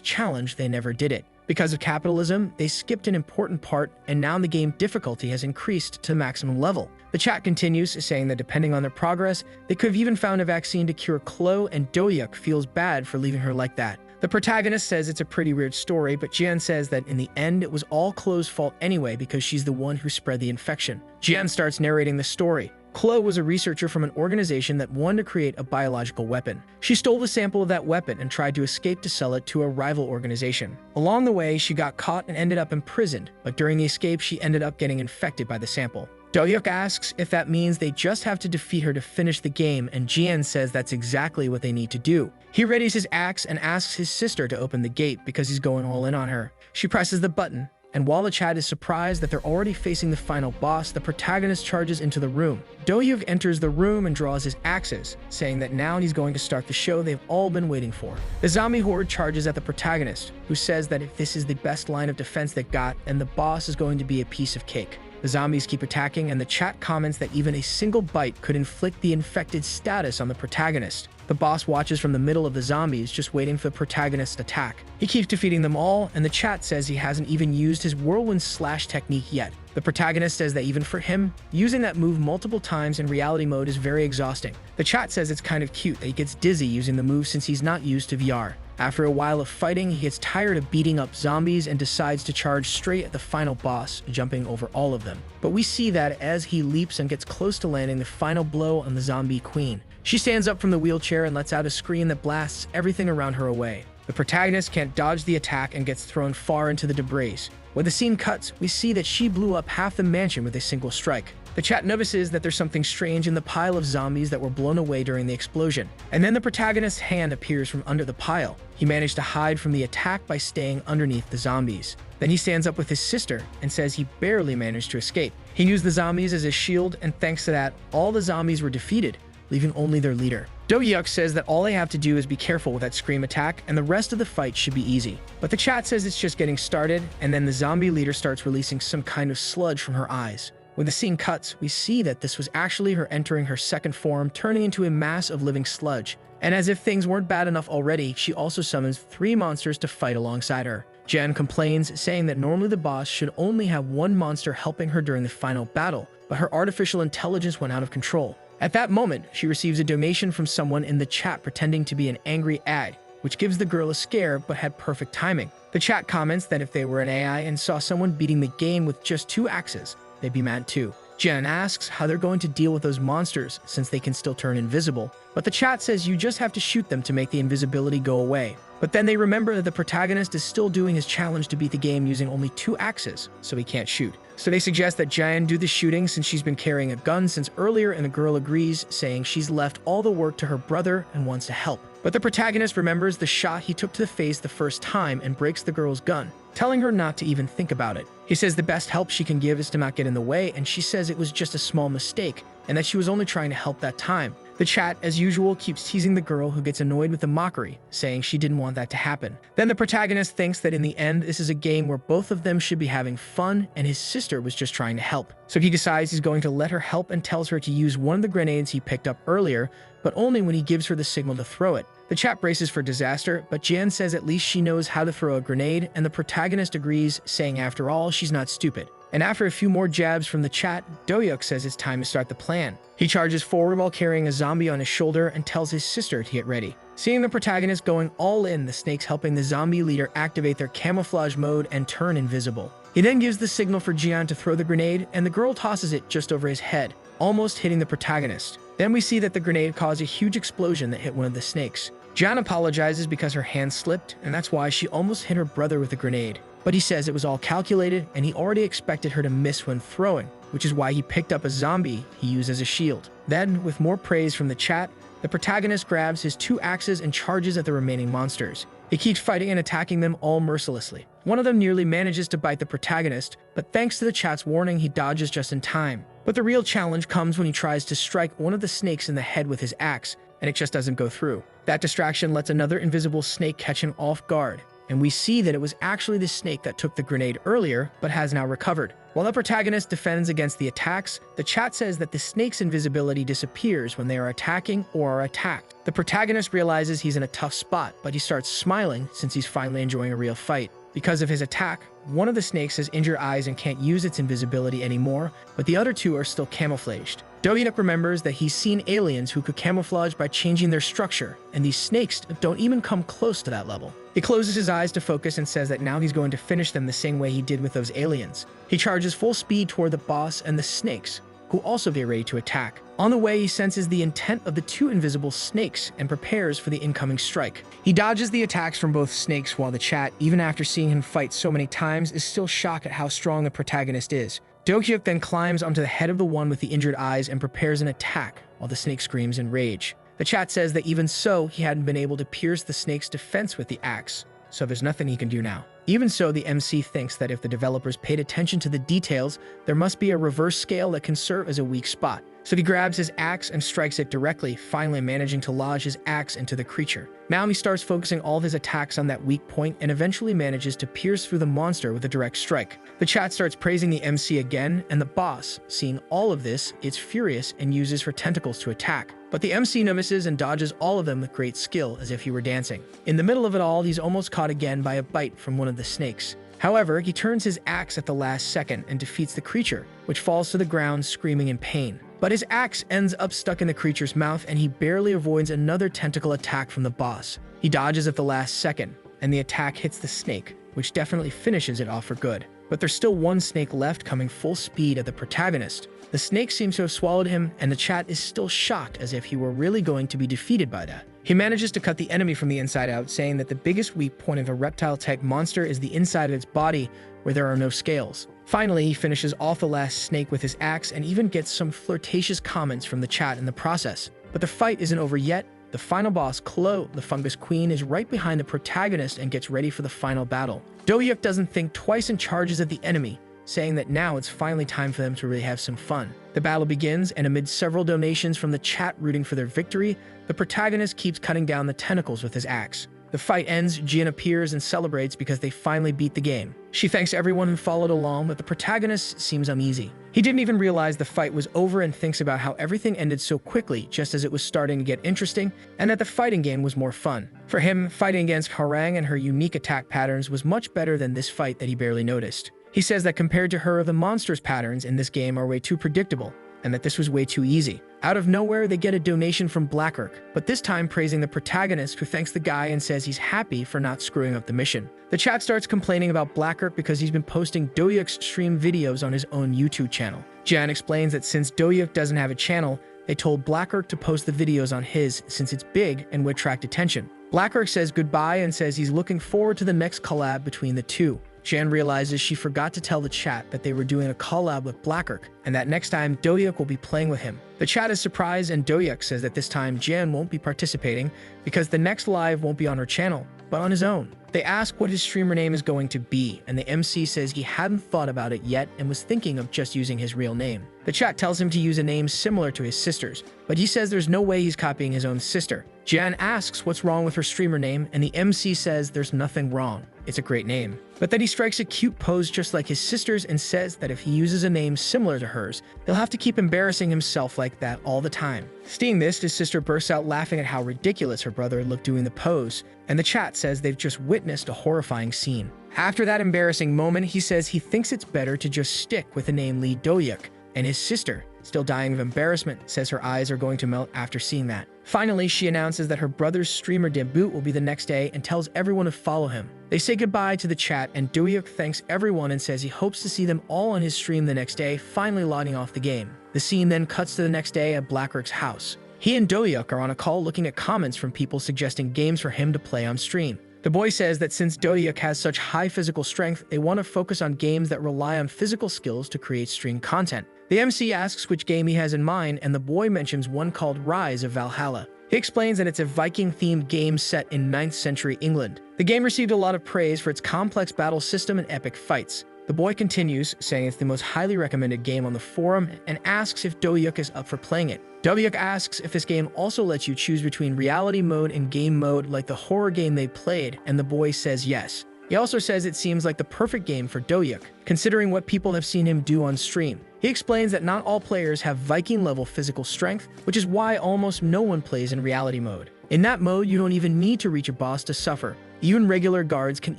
challenge, they never did it. Because of capitalism, they skipped an important part, and now the game difficulty has increased to maximum level. The chat continues, saying that depending on their progress, they could have even found a vaccine to cure Chloe, and Dohyuk feels bad for leaving her like that. The protagonist says it's a pretty weird story, but Jian says that in the end, it was all Chloe's fault anyway because she's the one who spread the infection. Jian starts narrating the story. Chloe was a researcher from an organization that wanted to create a biological weapon. She stole the sample of that weapon and tried to escape to sell it to a rival organization. Along the way, she got caught and ended up imprisoned, but during the escape, she ended up getting infected by the sample. Dohyuk asks if that means they just have to defeat her to finish the game, and Jian says that's exactly what they need to do. He readies his axe and asks his sister to open the gate because he's going all in on her. She presses the button, and while the chat is surprised that they're already facing the final boss, the protagonist charges into the room. Dohyuk enters the room and draws his axes, saying that now he's going to start the show they've all been waiting for. The zombie horde charges at the protagonist, who says that if this is the best line of defense they've got, then the boss is going to be a piece of cake. The zombies keep attacking, and the chat comments that even a single bite could inflict the infected status on the protagonist. The boss watches from the middle of the zombies, just waiting for the protagonist's attack. He keeps defeating them all, and the chat says he hasn't even used his whirlwind slash technique yet. The protagonist says that even for him, using that move multiple times in reality mode is very exhausting. The chat says it's kind of cute that he gets dizzy using the move since he's not used to VR. After a while of fighting, he gets tired of beating up zombies and decides to charge straight at the final boss, jumping over all of them. But we see that as he leaps and gets close to landing the final blow on the zombie queen. She stands up from the wheelchair and lets out a scream that blasts everything around her away. The protagonist can't dodge the attack and gets thrown far into the debris. When the scene cuts, we see that she blew up half the mansion with a single strike. The chat notices that there's something strange in the pile of zombies that were blown away during the explosion. And then the protagonist's hand appears from under the pile. He managed to hide from the attack by staying underneath the zombies. Then he stands up with his sister and says he barely managed to escape. He used the zombies as his shield, and thanks to that, all the zombies were defeated, leaving only their leader. Dohyuk says that all they have to do is be careful with that scream attack, and the rest of the fight should be easy. But the chat says it's just getting started, and then the zombie leader starts releasing some kind of sludge from her eyes. When the scene cuts, we see that this was actually her entering her second form, turning into a mass of living sludge. And as if things weren't bad enough already, she also summons 3 monsters to fight alongside her. Jian complains, saying that normally the boss should only have 1 monster helping her during the final battle, but her artificial intelligence went out of control. At that moment, she receives a donation from someone in the chat pretending to be an angry ad, which gives the girl a scare but had perfect timing. The chat comments that if they were an AI and saw someone beating the game with just 2 axes, they'd be mad too. Jian asks how they're going to deal with those monsters since they can still turn invisible, but the chat says you just have to shoot them to make the invisibility go away. But then they remember that the protagonist is still doing his challenge to beat the game using only 2 axes, so he can't shoot. So they suggest that Jian do the shooting since she's been carrying a gun since earlier, and the girl agrees, saying she's left all the work to her brother and wants to help. But the protagonist remembers the shot he took to the face the first time and breaks the girl's gun, telling her not to even think about it. He says the best help she can give is to not get in the way, and she says it was just a small mistake and that she was only trying to help that time. The chat, as usual, keeps teasing the girl, who gets annoyed with the mockery, saying she didn't want that to happen. Then the protagonist thinks that in the end, this is a game where both of them should be having fun, and his sister was just trying to help. So he decides he's going to let her help and tells her to use one of the grenades he picked up earlier, but only when he gives her the signal to throw it. The chat braces for disaster, but Jian says at least she knows how to throw a grenade, and the protagonist agrees, saying after all, she's not stupid. And after a few more jabs from the chat, Dohyuk says it's time to start the plan. He charges forward while carrying a zombie on his shoulder and tells his sister to get ready. Seeing the protagonist going all in, the snakes helping the zombie leader activate their camouflage mode and turn invisible. He then gives the signal for Jian to throw the grenade, and the girl tosses it just over his head, almost hitting the protagonist. Then we see that the grenade caused a huge explosion that hit one of the snakes. Jian apologizes because her hand slipped, and that's why she almost hit her brother with the grenade. But he says it was all calculated, and he already expected her to miss when throwing, which is why he picked up a zombie he used as a shield. Then, with more praise from the chat, the protagonist grabs his 2 axes and charges at the remaining monsters. He keeps fighting and attacking them all mercilessly. One of them nearly manages to bite the protagonist, but thanks to the chat's warning, he dodges just in time. But the real challenge comes when he tries to strike one of the snakes in the head with his axe, and it just doesn't go through. That distraction lets another invisible snake catch him off guard, and we see that it was actually the snake that took the grenade earlier, but has now recovered. While the protagonist defends against the attacks, the chat says that the snake's invisibility disappears when they are attacking or are attacked. The protagonist realizes he's in a tough spot, but he starts smiling since he's finally enjoying a real fight. Because of his attack, one of the snakes has injured eyes and can't use its invisibility anymore, but the other two are still camouflaged. Do-hyuk remembers that he's seen aliens who could camouflage by changing their structure, and these snakes don't even come close to that level. He closes his eyes to focus and says that now he's going to finish them the same way he did with those aliens. He charges full speed toward the boss and the snakes, who also get ready to attack. On the way, he senses the intent of the two invisible snakes and prepares for the incoming strike. He dodges the attacks from both snakes while the chat, even after seeing him fight so many times, is still shocked at how strong the protagonist is. Do-hyuk then climbs onto the head of the one with the injured eyes and prepares an attack while the snake screams in rage. The chat says that even so, he hadn't been able to pierce the snake's defense with the axe, so there's nothing he can do now. Even so, the MC thinks that if the developers paid attention to the details, there must be a reverse scale that can serve as a weak spot. So he grabs his axe and strikes it directly, finally managing to lodge his axe into the creature. Now he starts focusing all of his attacks on that weak point and eventually manages to pierce through the monster with a direct strike. The chat starts praising the MC again, and the boss, seeing all of this, is furious and uses her tentacles to attack. But the MC misses and dodges all of them with great skill, as if he were dancing. In the middle of it all, he's almost caught again by a bite from one of the snakes. However, he turns his axe at the last second and defeats the creature, which falls to the ground screaming in pain. But his axe ends up stuck in the creature's mouth, and he barely avoids another tentacle attack from the boss. He dodges at the last second, and the attack hits the snake, which definitely finishes it off for good. But there's still one snake left coming full speed at the protagonist. The snake seems to have swallowed him, and the chat is still shocked as if he were really going to be defeated by that. He manages to cut the enemy from the inside out, saying that the biggest weak point of a reptile-type monster is the inside of its body, where there are no scales. Finally, he finishes off the last snake with his axe and even gets some flirtatious comments from the chat in the process. But the fight isn't over yet. The final boss, Klo, the Fungus Queen, is right behind the protagonist and gets ready for the final battle. Do-hyuk doesn't think twice and charges at the enemy, saying that now it's finally time for them to really have some fun. The battle begins, and amid several donations from the chat rooting for their victory, the protagonist keeps cutting down the tentacles with his axe. The fight ends, Jin appears and celebrates because they finally beat the game. She thanks everyone who followed along, but the protagonist seems uneasy. He didn't even realize the fight was over and thinks about how everything ended so quickly, just as it was starting to get interesting, and that the fighting game was more fun. For him, fighting against Harang and her unique attack patterns was much better than this fight that he barely noticed. He says that compared to her, the monster's patterns in this game are way too predictable, and that this was way too easy. Out of nowhere, they get a donation from Blackirk, but this time praising the protagonist, who thanks the guy and says he's happy for not screwing up the mission. The chat starts complaining about Blackirk because he's been posting Do-hyuk's stream videos on his own YouTube channel. Jan explains that since Do-hyuk doesn't have a channel, they told Blackirk to post the videos on his since it's big and would attract attention. Blackirk says goodbye and says he's looking forward to the next collab between the two. Jan realizes she forgot to tell the chat that they were doing a collab with Blackirk, and that next time Do-hyuk will be playing with him. The chat is surprised, and Do-hyuk says that this time Jan won't be participating because the next live won't be on her channel, but on his own. They ask what his streamer name is going to be, and the MC says he hadn't thought about it yet and was thinking of just using his real name. The chat tells him to use a name similar to his sister's, but he says there's no way he's copying his own sister. Jan asks what's wrong with her streamer name, and the MC says there's nothing wrong. It's a great name. But then he strikes a cute pose just like his sister's and says that if he uses a name similar to hers, he'll have to keep embarrassing himself like that all the time. Seeing this, his sister bursts out laughing at how ridiculous her brother looked doing the pose, and the chat says they've just witnessed a horrifying scene. After that embarrassing moment, he says he thinks it's better to just stick with the name Lee Do-hyuk, and his sister, still dying of embarrassment, says her eyes are going to melt after seeing that. Finally, she announces that her brother's streamer debut will be the next day and tells everyone to follow him. They say goodbye to the chat, and Do-hyuk thanks everyone and says he hopes to see them all on his stream the next day, finally logging off the game. The scene then cuts to the next day at Blackirk's house. He and Do-hyuk are on a call looking at comments from people suggesting games for him to play on stream. The boy says that since Do-hyuk has such high physical strength, they want to focus on games that rely on physical skills to create stream content. The MC asks which game he has in mind, and the boy mentions one called Rise of Valhalla. He explains that it's a Viking-themed game set in 9th century England. The game received a lot of praise for its complex battle system and epic fights. The boy continues, saying it's the most highly recommended game on the forum, and asks if Do-hyuk is up for playing it. Do-hyuk asks if this game also lets you choose between reality mode and game mode like the horror game they played, and the boy says yes. He also says it seems like the perfect game for Do-hyuk, considering what people have seen him do on stream. He explains that not all players have Viking-level physical strength, which is why almost no one plays in reality mode. In that mode, you don't even need to reach a boss to suffer. Even regular guards can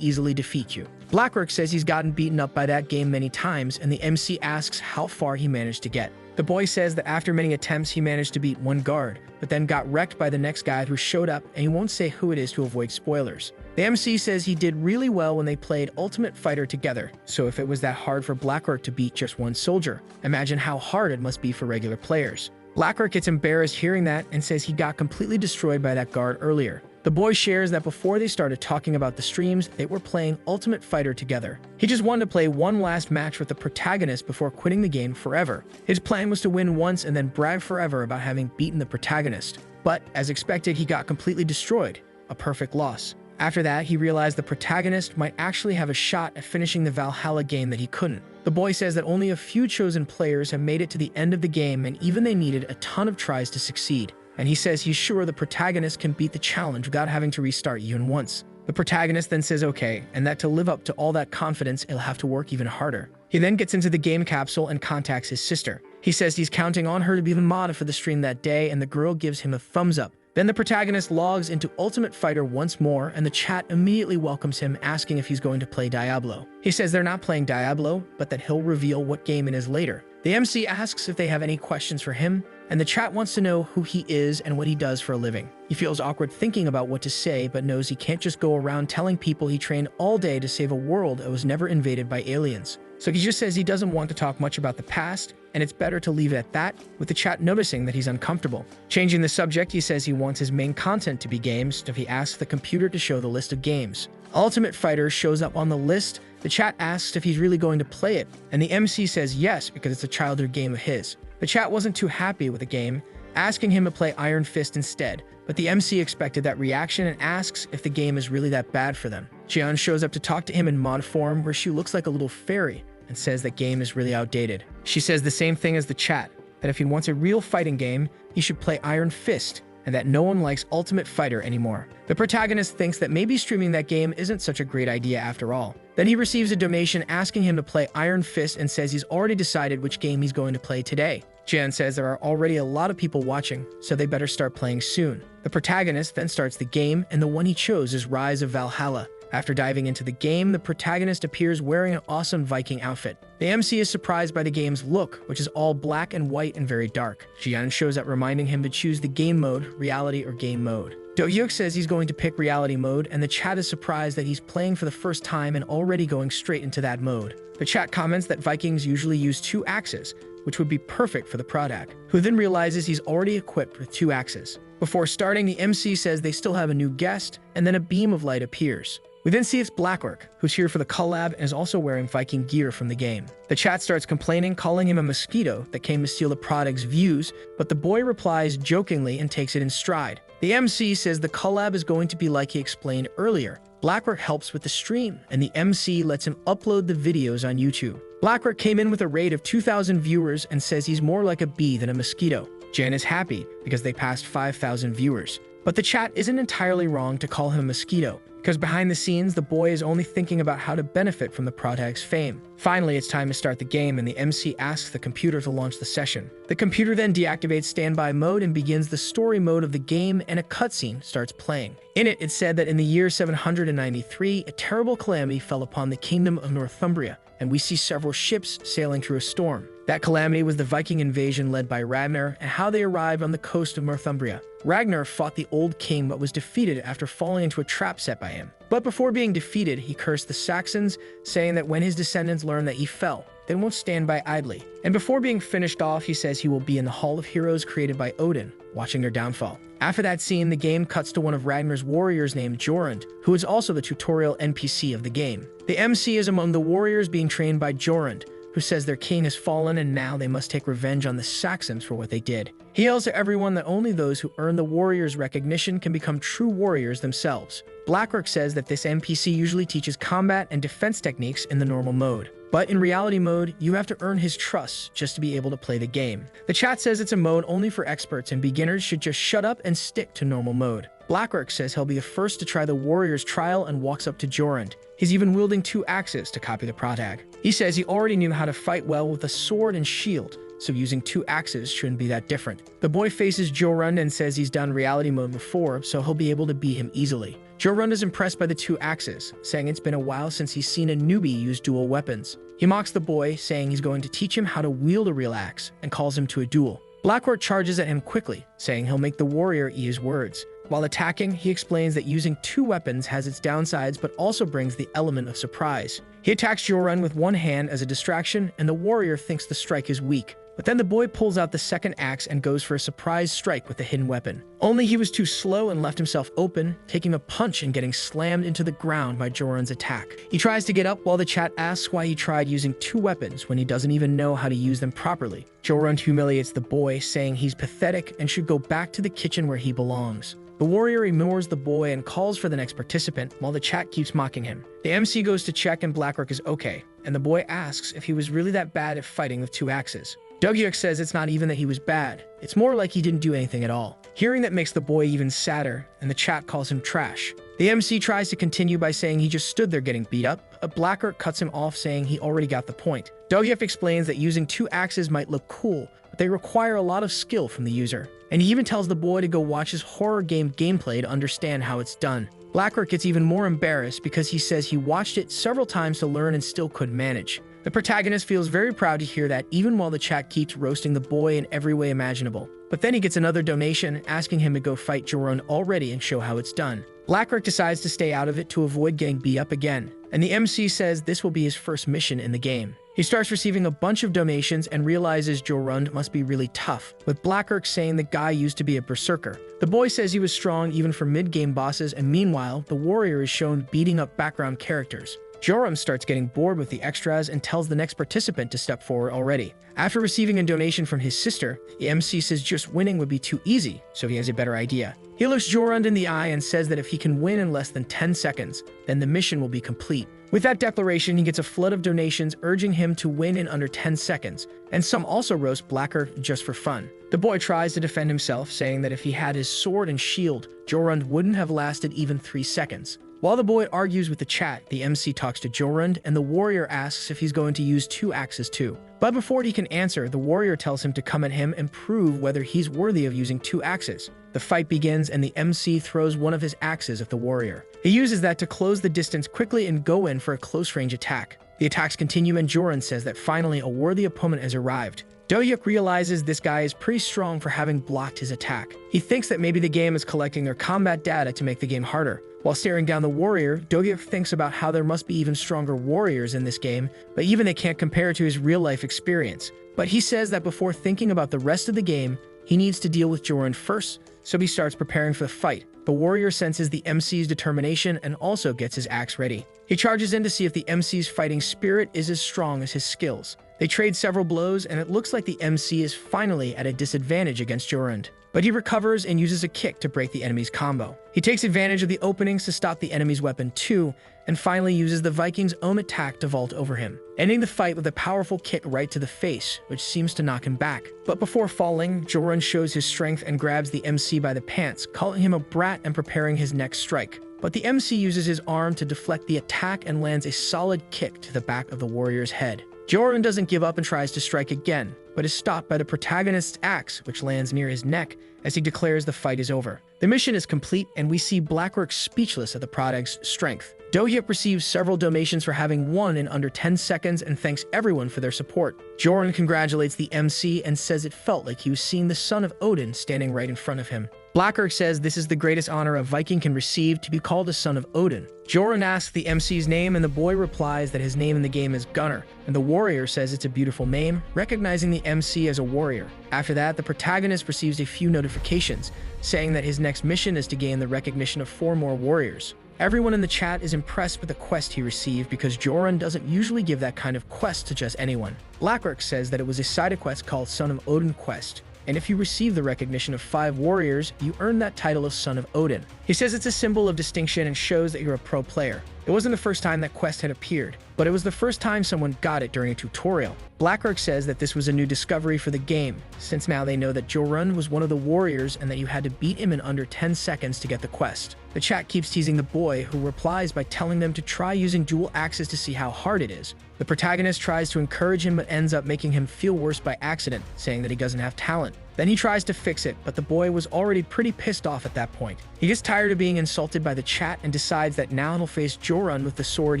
easily defeat you. Blackwork says he's gotten beaten up by that game many times, and the MC asks how far he managed to get. The boy says that after many attempts, he managed to beat one guard, but then got wrecked by the next guy who showed up, and he won't say who it is to avoid spoilers. The MC says he did really well when they played Ultimate Fighter together, so if it was that hard for Blackwork to beat just one soldier, imagine how hard it must be for regular players. Blackwork gets embarrassed hearing that and says he got completely destroyed by that guard earlier. The boy shares that before they started talking about the streams, they were playing Ultimate Fighter together. He just wanted to play one last match with the protagonist before quitting the game forever. His plan was to win once and then brag forever about having beaten the protagonist. But, as expected, he got completely destroyed. A perfect loss. After that, he realized the protagonist might actually have a shot at finishing the Valhalla game that he couldn't. The boy says that only a few chosen players have made it to the end of the game, and even they needed a ton of tries to succeed. And he says he's sure the protagonist can beat the challenge without having to restart even once. The protagonist then says okay, and that to live up to all that confidence, he'll have to work even harder. He then gets into the game capsule and contacts his sister. He says he's counting on her to be the mod for the stream that day, and the girl gives him a thumbs up. Then the protagonist logs into Ultimate Fighter once more, and the chat immediately welcomes him, asking if he's going to play Diablo. He says they're not playing Diablo, but that he'll reveal what game it is later. The MC asks if they have any questions for him, and the chat wants to know who he is and what he does for a living. He feels awkward thinking about what to say, but knows he can't just go around telling people he trained all day to save a world that was never invaded by aliens. So he just says he doesn't want to talk much about the past, and it's better to leave it at that, with the chat noticing that he's uncomfortable. Changing the subject, he says he wants his main content to be games, so he asks the computer to show the list of games. Ultimate Fighter shows up on the list. The chat asks if he's really going to play it, and the MC says yes because it's a childhood game of his. The chat wasn't too happy with the game, asking him to play Iron Fist instead, but the MC expected that reaction and asks if the game is really that bad for them. Jeon shows up to talk to him in mod form, where she looks like a little fairy and says that game is really outdated. She says the same thing as the chat, that if he wants a real fighting game, he should play Iron Fist, and that no one likes Ultimate Fighter anymore. The protagonist thinks that maybe streaming that game isn't such a great idea after all. Then he receives a donation asking him to play Iron Fist and says he's already decided which game he's going to play today. Jan says there are already a lot of people watching, so they better start playing soon. The protagonist then starts the game, and the one he chose is Rise of Valhalla. After diving into the game, the protagonist appears wearing an awesome Viking outfit. The MC is surprised by the game's look, which is all black and white and very dark. Jian shows up reminding him to choose the game mode, reality or game mode. Do-hyuk says he's going to pick reality mode, and the chat is surprised that he's playing for the first time and already going straight into that mode. The chat comments that Vikings usually use 2 axes, which would be perfect for the Prodac, who then realizes he's already equipped with 2 axes. Before starting, the MC says they still have a new guest, and then a beam of light appears. We then see it's Blackwork, who's here for the collab and is also wearing Viking gear from the game. The chat starts complaining, calling him a mosquito that came to steal the Prodac's views, but the boy replies jokingly and takes it in stride. The MC says the collab is going to be like he explained earlier. Blackwork helps with the stream, and the MC lets him upload the videos on YouTube. Blackwork came in with a rate of 2,000 viewers and says he's more like a bee than a mosquito. Jan is happy because they passed 5,000 viewers. But the chat isn't entirely wrong to call him a mosquito, because behind the scenes, the boy is only thinking about how to benefit from the Prodac's fame. Finally, it's time to start the game, and the MC asks the computer to launch the session. The computer then deactivates standby mode and begins the story mode of the game, and a cutscene starts playing. In it, it's said that in the year 793, a terrible calamity fell upon the kingdom of Northumbria, and we see several ships sailing through a storm. That calamity was the Viking invasion led by Ragnar, and how they arrived on the coast of Northumbria. Ragnar fought the old king but was defeated after falling into a trap set by him. But before being defeated, he cursed the Saxons, saying that when his descendants learn that he fell, they won't stand by idly. And before being finished off, he says he will be in the Hall of Heroes created by Odin, watching their downfall. After that scene, the game cuts to one of Ragnar's warriors named Jorund, who is also the tutorial NPC of the game. The MC is among the warriors being trained by Jorund, who says their king has fallen and now they must take revenge on the Saxons for what they did. He yells to everyone that only those who earn the warrior's recognition can become true warriors themselves. Blackwork says that this NPC usually teaches combat and defense techniques in the normal mode. But in reality mode, you have to earn his trust just to be able to play the game. The chat says it's a mode only for experts and beginners should just shut up and stick to normal mode. Blackwork says he'll be the first to try the warrior's trial and walks up to Jorund. He's even wielding 2 axes to copy the protag. He says he already knew how to fight well with a sword and shield, so using 2 axes shouldn't be that different. The boy faces Jorund and says he's done reality mode before, so he'll be able to beat him easily. Jorund is impressed by the 2 axes, saying it's been a while since he's seen a newbie use dual weapons. He mocks the boy, saying he's going to teach him how to wield a real axe, and calls him to a duel. Blackwork charges at him quickly, saying he'll make the warrior eat his words. While attacking, he explains that using 2 weapons has its downsides but also brings the element of surprise. He attacks Jorund with 1 hand as a distraction, and the warrior thinks the strike is weak. But then the boy pulls out the 2nd axe and goes for a surprise strike with the hidden weapon. Only he was too slow and left himself open, taking a punch and getting slammed into the ground by Jorund's attack. He tries to get up while the chat asks why he tried using 2 weapons when he doesn't even know how to use them properly. Jorund humiliates the boy, saying he's pathetic and should go back to the kitchen where he belongs. The warrior ignores the boy and calls for the next participant while the chat keeps mocking him. The MC goes to check and Blackwork is okay, and the boy asks if he was really that bad at fighting with 2 axes. Dogyuk says it's not even that he was bad, it's more like he didn't do anything at all. Hearing that makes the boy even sadder, and the chat calls him trash. The MC tries to continue by saying he just stood there getting beat up, but Blackwork cuts him off saying he already got the point. Dogyuk explains that using 2 axes might look cool, but they require a lot of skill from the user. And he even tells the boy to go watch his horror game gameplay to understand how it's done. Blackwork gets even more embarrassed because he says he watched it several times to learn and still couldn't manage. The protagonist feels very proud to hear that even while the chat keeps roasting the boy in every way imaginable. But then he gets another donation asking him to go fight Jorund already and show how it's done. Blackwork decides to stay out of it to avoid getting beat up again, and the MC says this will be his first mission in the game. He starts receiving a bunch of donations and realizes Jorund must be really tough, with Blackwork saying the guy used to be a berserker. The boy says he was strong even for mid-game bosses, and meanwhile, the warrior is shown beating up background characters. Jorund starts getting bored with the extras and tells the next participant to step forward already. After receiving a donation from his sister, the MC says just winning would be too easy, so he has a better idea. He looks Jorund in the eye and says that if he can win in less than 10 seconds, then the mission will be complete. With that declaration, he gets a flood of donations urging him to win in under 10 seconds, and some also roast Blackwork just for fun. The boy tries to defend himself, saying that if he had his sword and shield, Jorund wouldn't have lasted even 3 seconds. While the boy argues with the chat, the MC talks to Jorund, and the warrior asks if he's going to use 2 axes too. But before he can answer, the warrior tells him to come at him and prove whether he's worthy of using 2 axes. The fight begins, and the MC throws one of his axes at the warrior. He uses that to close the distance quickly and go in for a close-range attack. The attacks continue, and Jorund says that finally a worthy opponent has arrived. Dogyuk realizes this guy is pretty strong for having blocked his attack. He thinks that maybe the game is collecting their combat data to make the game harder. While staring down the warrior, Dogyuk thinks about how there must be even stronger warriors in this game, but even they can't compare to his real-life experience. But he says that before thinking about the rest of the game, he needs to deal with Jorund first, so he starts preparing for the fight. The warrior senses the MC's determination and also gets his axe ready. He charges in to see if the MC's fighting spirit is as strong as his skills. They trade several blows, and it looks like the MC is finally at a disadvantage against Jorund. But he recovers and uses a kick to break the enemy's combo. He takes advantage of the openings to stop the enemy's weapon too, and finally uses the Viking's own attack to vault over him, ending the fight with a powerful kick right to the face, which seems to knock him back. But before falling, Jorund shows his strength and grabs the MC by the pants, calling him a brat and preparing his next strike. But the MC uses his arm to deflect the attack and lands a solid kick to the back of the warrior's head. Jorund doesn't give up and tries to strike again, but is stopped by the protagonist's axe, which lands near his neck as he declares the fight is over. The mission is complete, and we see Blackwork speechless at the protag's strength. Dohyuk receives several donations for having won in under 10 seconds and thanks everyone for their support. Jorund congratulates the MC and says it felt like he was seeing the son of Odin standing right in front of him. Blackwork says this is the greatest honor a Viking can receive, to be called a son of Odin. Jorund asks the MC's name, and the boy replies that his name in the game is Gunnar, and the warrior says it's a beautiful name, recognizing the MC as a warrior. After that, the protagonist receives a few notifications, saying that his next mission is to gain the recognition of 4 more warriors. Everyone in the chat is impressed with the quest he received because Jorund doesn't usually give that kind of quest to just anyone. Blackwork says that it was a side quest called Son of Odin Quest, and if you receive the recognition of 5 warriors, you earn that title of Son of Odin. He says it's a symbol of distinction and shows that you're a pro player. It wasn't the first time that quest had appeared, but it was the first time someone got it during a tutorial. Blackrock says that this was a new discovery for the game, since now they know that Jorun was one of the warriors and that you had to beat him in under 10 seconds to get the quest. The chat keeps teasing the boy, who replies by telling them to try using dual axes to see how hard it is. The protagonist tries to encourage him but ends up making him feel worse by accident, saying that he doesn't have talent. Then he tries to fix it, but the boy was already pretty pissed off at that point. He gets tired of being insulted by the chat and decides that now he'll face Jorun with the sword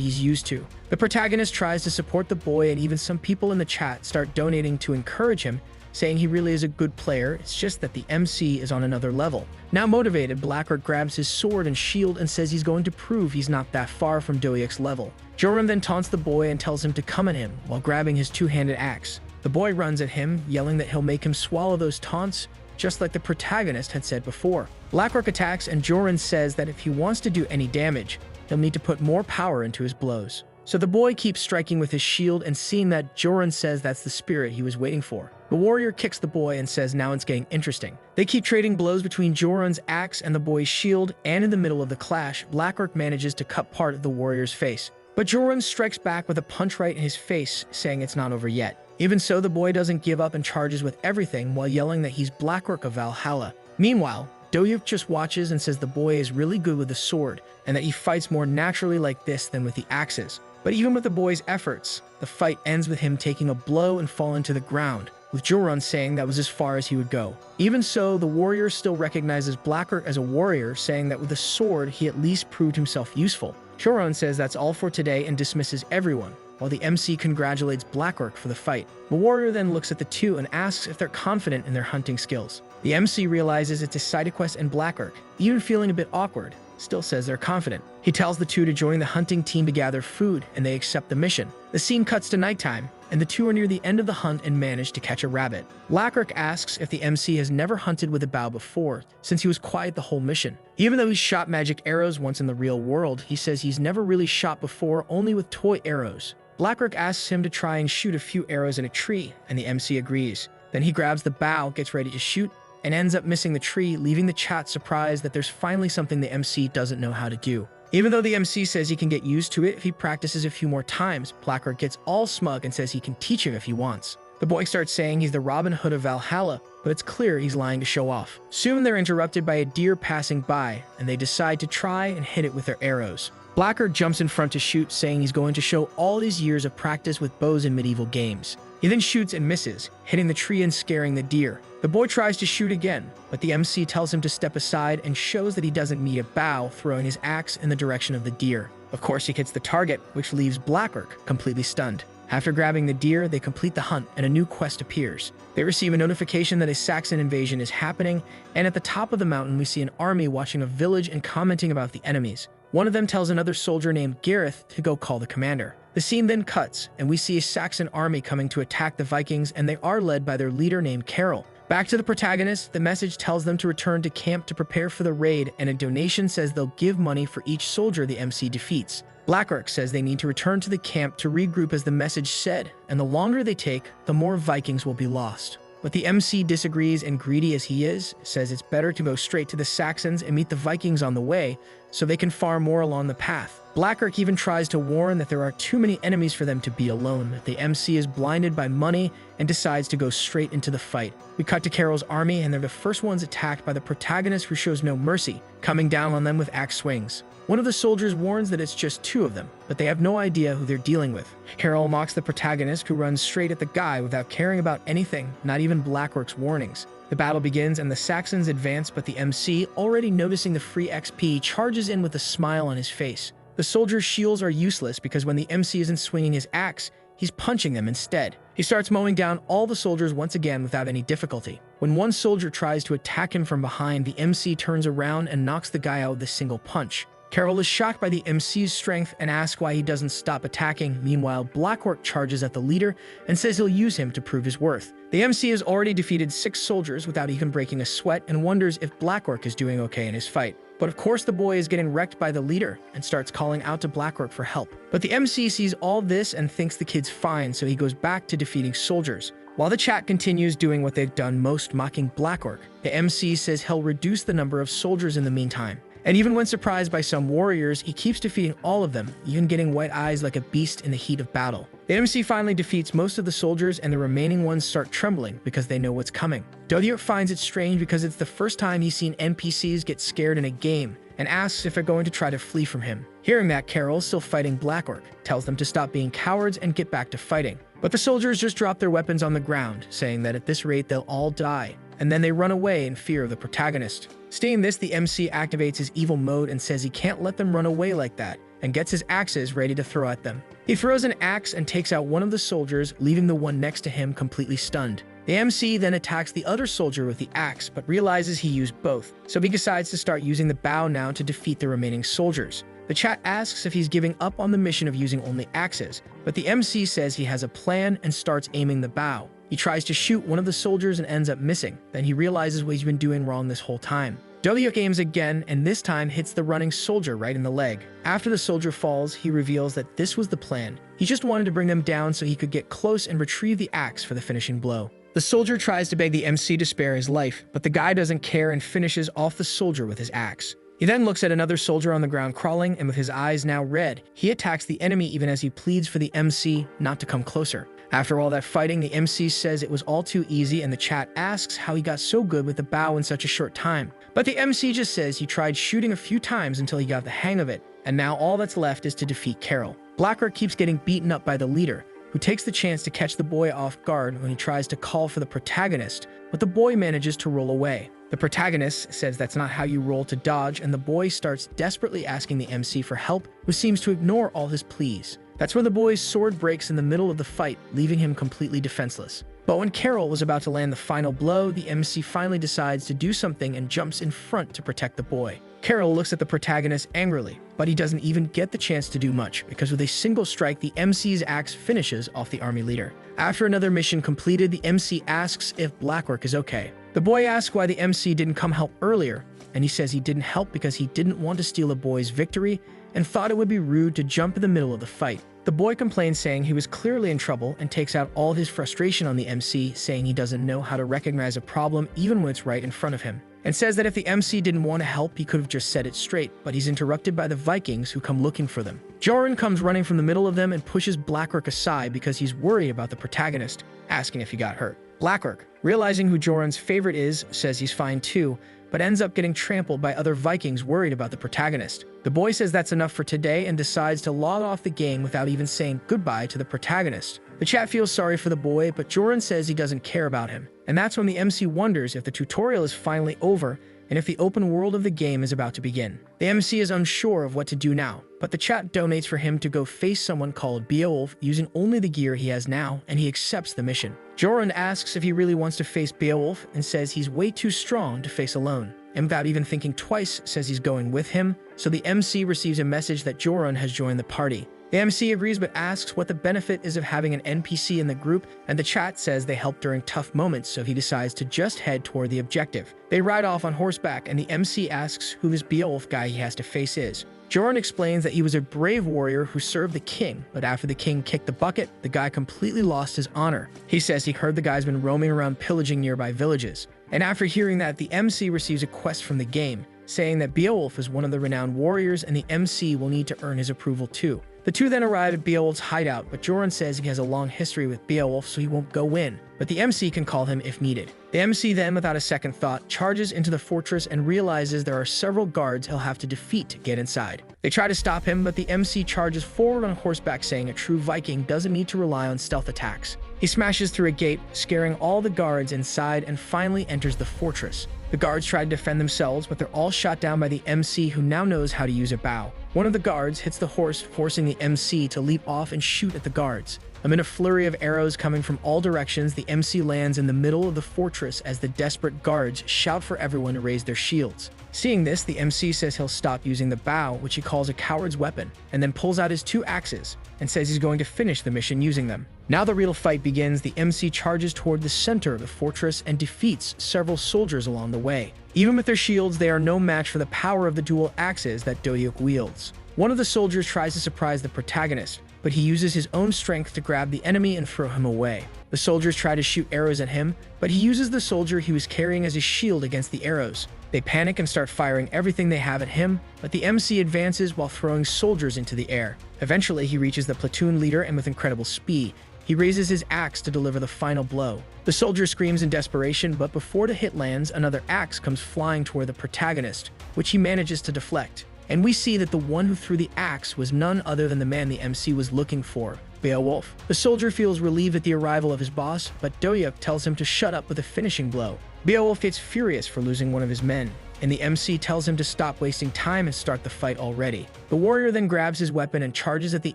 he's used to. The protagonist tries to support the boy, and even some people in the chat start donating to encourage him, saying he really is a good player, it's just that the MC is on another level. Now motivated, Blackrock grabs his sword and shield and says he's going to prove he's not that far from Doyek's level. Jorun then taunts the boy and tells him to come at him while grabbing his two-handed axe. The boy runs at him, yelling that he'll make him swallow those taunts, just like the protagonist had said before. Blackrock attacks, and Jorun says that if he wants to do any damage, he'll need to put more power into his blows. So the boy keeps striking with his shield, and seeing that, Jorun says that's the spirit he was waiting for. The warrior kicks the boy and says now it's getting interesting. They keep trading blows between Jorun's axe and the boy's shield, and in the middle of the clash, Blackrock manages to cut part of the warrior's face. But Jorun strikes back with a punch right in his face, saying it's not over yet. Even so, the boy doesn't give up and charges with everything while yelling that he's Blackrock of Valhalla. Meanwhile, Doyuk just watches and says the boy is really good with the sword, and that he fights more naturally like this than with the axes. But even with the boy's efforts, the fight ends with him taking a blow and falling to the ground, with Jorun saying that was as far as he would go. Even so, the warrior still recognizes Blackrock as a warrior, saying that with a sword he at least proved himself useful. Jorun says that's all for today and dismisses everyone, while the MC congratulates Blackrock for the fight. The warrior then looks at the two and asks if they're confident in their hunting skills. The MC realizes it's a side quest, and Blackrock, even feeling a bit awkward, still says they're confident. He tells the two to join the hunting team to gather food, and they accept the mission. The scene cuts to nighttime, and the two are near the end of the hunt and manage to catch a rabbit. Blackrock asks if the MC has never hunted with a bow before, since he was quiet the whole mission. Even though he's shot magic arrows once in the real world, he says he's never really shot before, only with toy arrows. Blackrock asks him to try and shoot a few arrows in a tree, and the MC agrees. Then he grabs the bow, gets ready to shoot, and ends up missing the tree, leaving the chat surprised that there's finally something the MC doesn't know how to do. Even though the MC says he can get used to it if he practices a few more times, Blackrock gets all smug and says he can teach him if he wants. The boy starts saying he's the Robin Hood of Valhalla, but it's clear he's lying to show off. Soon they're interrupted by a deer passing by, and they decide to try and hit it with their arrows. Blackrock jumps in front to shoot, saying he's going to show all his years of practice with bows in medieval games. He then shoots and misses, hitting the tree and scaring the deer. The boy tries to shoot again, but the MC tells him to step aside and shows that he doesn't need a bow, throwing his axe in the direction of the deer. Of course, he hits the target, which leaves Blackrock completely stunned. After grabbing the deer, they complete the hunt and a new quest appears. They receive a notification that a Saxon invasion is happening, and at the top of the mountain we see an army watching a village and commenting about the enemies. One of them tells another soldier named Gareth to go call the commander. The scene then cuts, and we see a Saxon army coming to attack the Vikings, and they are led by their leader named Carol. Back to the protagonist, the message tells them to return to camp to prepare for the raid, and a donation says they'll give money for each soldier the MC defeats. Blackrock says they need to return to the camp to regroup as the message said, and the longer they take, the more Vikings will be lost. But the MC disagrees, and greedy as he is, says it's better to go straight to the Saxons and meet the Vikings on the way, so they can farm more along the path. Blackrock even tries to warn that there are too many enemies for them to be alone, but the MC is blinded by money and decides to go straight into the fight. We cut to Carol's army, and they're the first ones attacked by the protagonist, who shows no mercy, coming down on them with axe swings. One of the soldiers warns that it's just two of them, but they have no idea who they're dealing with. Carol mocks the protagonist, who runs straight at the guy without caring about anything, not even Blackrock's warnings. The battle begins and the Saxons advance, but the MC, already noticing the free XP, charges in with a smile on his face. The soldiers' shields are useless because when the MC isn't swinging his axe, he's punching them instead. He starts mowing down all the soldiers once again without any difficulty. When one soldier tries to attack him from behind, the MC turns around and knocks the guy out with a single punch. Carol is shocked by the MC's strength and asks why he doesn't stop attacking. Meanwhile, Blackrock charges at the leader and says he'll use him to prove his worth. The MC has already defeated 6 soldiers without even breaking a sweat and wonders if Blackrock is doing okay in his fight. But of course the boy is getting wrecked by the leader and starts calling out to Blackrock for help. But the MC sees all this and thinks the kid's fine, so he goes back to defeating soldiers. While the chat continues doing what they've done most, mocking Blackrock, the MC says he'll reduce the number of soldiers in the meantime. And even when surprised by some warriors, he keeps defeating all of them, even getting white eyes like a beast in the heat of battle. The MC finally defeats most of the soldiers, and the remaining ones start trembling because they know what's coming. Doryuk finds it strange because it's the first time he's seen NPCs get scared in a game, and asks if they're going to try to flee from him. Hearing that, Carol, still fighting Blackwork, tells them to stop being cowards and get back to fighting. But the soldiers just drop their weapons on the ground, saying that at this rate they'll all die, and then they run away in fear of the protagonist. Seeing this, the MC activates his evil mode and says he can't let them run away like that, and gets his axes ready to throw at them. He throws an axe and takes out one of the soldiers, leaving the one next to him completely stunned. The MC then attacks the other soldier with the axe, but realizes he used both, so he decides to start using the bow now to defeat the remaining soldiers. The chat asks if he's giving up on the mission of using only axes, but the MC says he has a plan and starts aiming the bow. He tries to shoot one of the soldiers and ends up missing. Then he realizes what he's been doing wrong this whole time. Doryuk aims again, and this time hits the running soldier right in the leg. After the soldier falls, he reveals that this was the plan. He just wanted to bring them down so he could get close and retrieve the axe for the finishing blow. The soldier tries to beg the MC to spare his life, but the guy doesn't care and finishes off the soldier with his axe. He then looks at another soldier on the ground crawling, and with his eyes now red, he attacks the enemy even as he pleads for the MC not to come closer. After all that fighting, the MC says it was all too easy, and the chat asks how he got so good with the bow in such a short time. But the MC just says he tried shooting a few times until he got the hang of it, and now all that's left is to defeat Carol. Blackrock keeps getting beaten up by the leader, who takes the chance to catch the boy off guard when he tries to call for the protagonist, but the boy manages to roll away. The protagonist says that's not how you roll to dodge, and the boy starts desperately asking the MC for help, who seems to ignore all his pleas. That's when the boy's sword breaks in the middle of the fight, leaving him completely defenseless. But when Carol was about to land the final blow, the MC finally decides to do something and jumps in front to protect the boy. Carol looks at the protagonist angrily, but he doesn't even get the chance to do much, because with a single strike, the MC's axe finishes off the army leader. After another mission completed, the MC asks if Blackwork is okay. The boy asks why the MC didn't come help earlier, and he says he didn't help because he didn't want to steal the boy's victory and thought it would be rude to jump in the middle of the fight. The boy complains, saying he was clearly in trouble, and takes out all his frustration on the MC, saying he doesn't know how to recognize a problem even when it's right in front of him, and says that if the MC didn't want to help, he could have just said it straight, but he's interrupted by the Vikings who come looking for them. Joran comes running from the middle of them and pushes Blackwork aside because he's worried about the protagonist, asking if he got hurt. Blackwork, realizing who Joran's favorite is, says he's fine too, but ends up getting trampled by other Vikings worried about the protagonist. The boy says that's enough for today and decides to log off the game without even saying goodbye to the protagonist. The chat feels sorry for the boy, but Joran says he doesn't care about him. And that's when the MC wonders if the tutorial is finally over and if the open world of the game is about to begin. The MC is unsure of what to do now, but the chat donates for him to go face someone called Beowulf using only the gear he has now, and he accepts the mission. Joran asks if he really wants to face Beowulf and says he's way too strong to face alone, and without even thinking twice says he's going with him, so the MC receives a message that Joran has joined the party. The MC agrees but asks what the benefit is of having an NPC in the group, and the chat says they help during tough moments, so he decides to just head toward the objective. They ride off on horseback, and the MC asks who this Beowulf guy he has to face is. Joran explains that he was a brave warrior who served the king, but after the king kicked the bucket, the guy completely lost his honor. He says he heard the guy's been roaming around pillaging nearby villages. And after hearing that, the MC receives a quest from the game, saying that Beowulf is one of the renowned warriors and the MC will need to earn his approval too. The two then arrive at Beowulf's hideout, but Joran says he has a long history with Beowulf, so he won't go in, but the MC can call him if needed. The MC then, without a second thought, charges into the fortress and realizes there are several guards he'll have to defeat to get inside. They try to stop him, but the MC charges forward on horseback, saying a true Viking doesn't need to rely on stealth attacks. He smashes through a gate, scaring all the guards inside, and finally enters the fortress. The guards try to defend themselves, but they're all shot down by the MC, who now knows how to use a bow. One of the guards hits the horse, forcing the MC to leap off and shoot at the guards. Amid a flurry of arrows coming from all directions, the MC lands in the middle of the fortress as the desperate guards shout for everyone to raise their shields. Seeing this, the MC says he'll stop using the bow, which he calls a coward's weapon, and then pulls out his two axes and says he's going to finish the mission using them. Now the real fight begins. The MC charges toward the center of the fortress and defeats several soldiers along the way. Even with their shields, they are no match for the power of the dual axes that Doryuk wields. One of the soldiers tries to surprise the protagonist, but he uses his own strength to grab the enemy and throw him away. The soldiers try to shoot arrows at him, but he uses the soldier he was carrying as a shield against the arrows. They panic and start firing everything they have at him, but the MC advances while throwing soldiers into the air. Eventually, he reaches the platoon leader and with incredible speed, he raises his axe to deliver the final blow. The soldier screams in desperation, but before the hit lands, another axe comes flying toward the protagonist, which he manages to deflect. And we see that the one who threw the axe was none other than the man the MC was looking for, Beowulf. The soldier feels relieved at the arrival of his boss, but Doyuk tells him to shut up with a finishing blow. Beowulf gets furious for losing one of his men, and the MC tells him to stop wasting time and start the fight already. The warrior then grabs his weapon and charges at the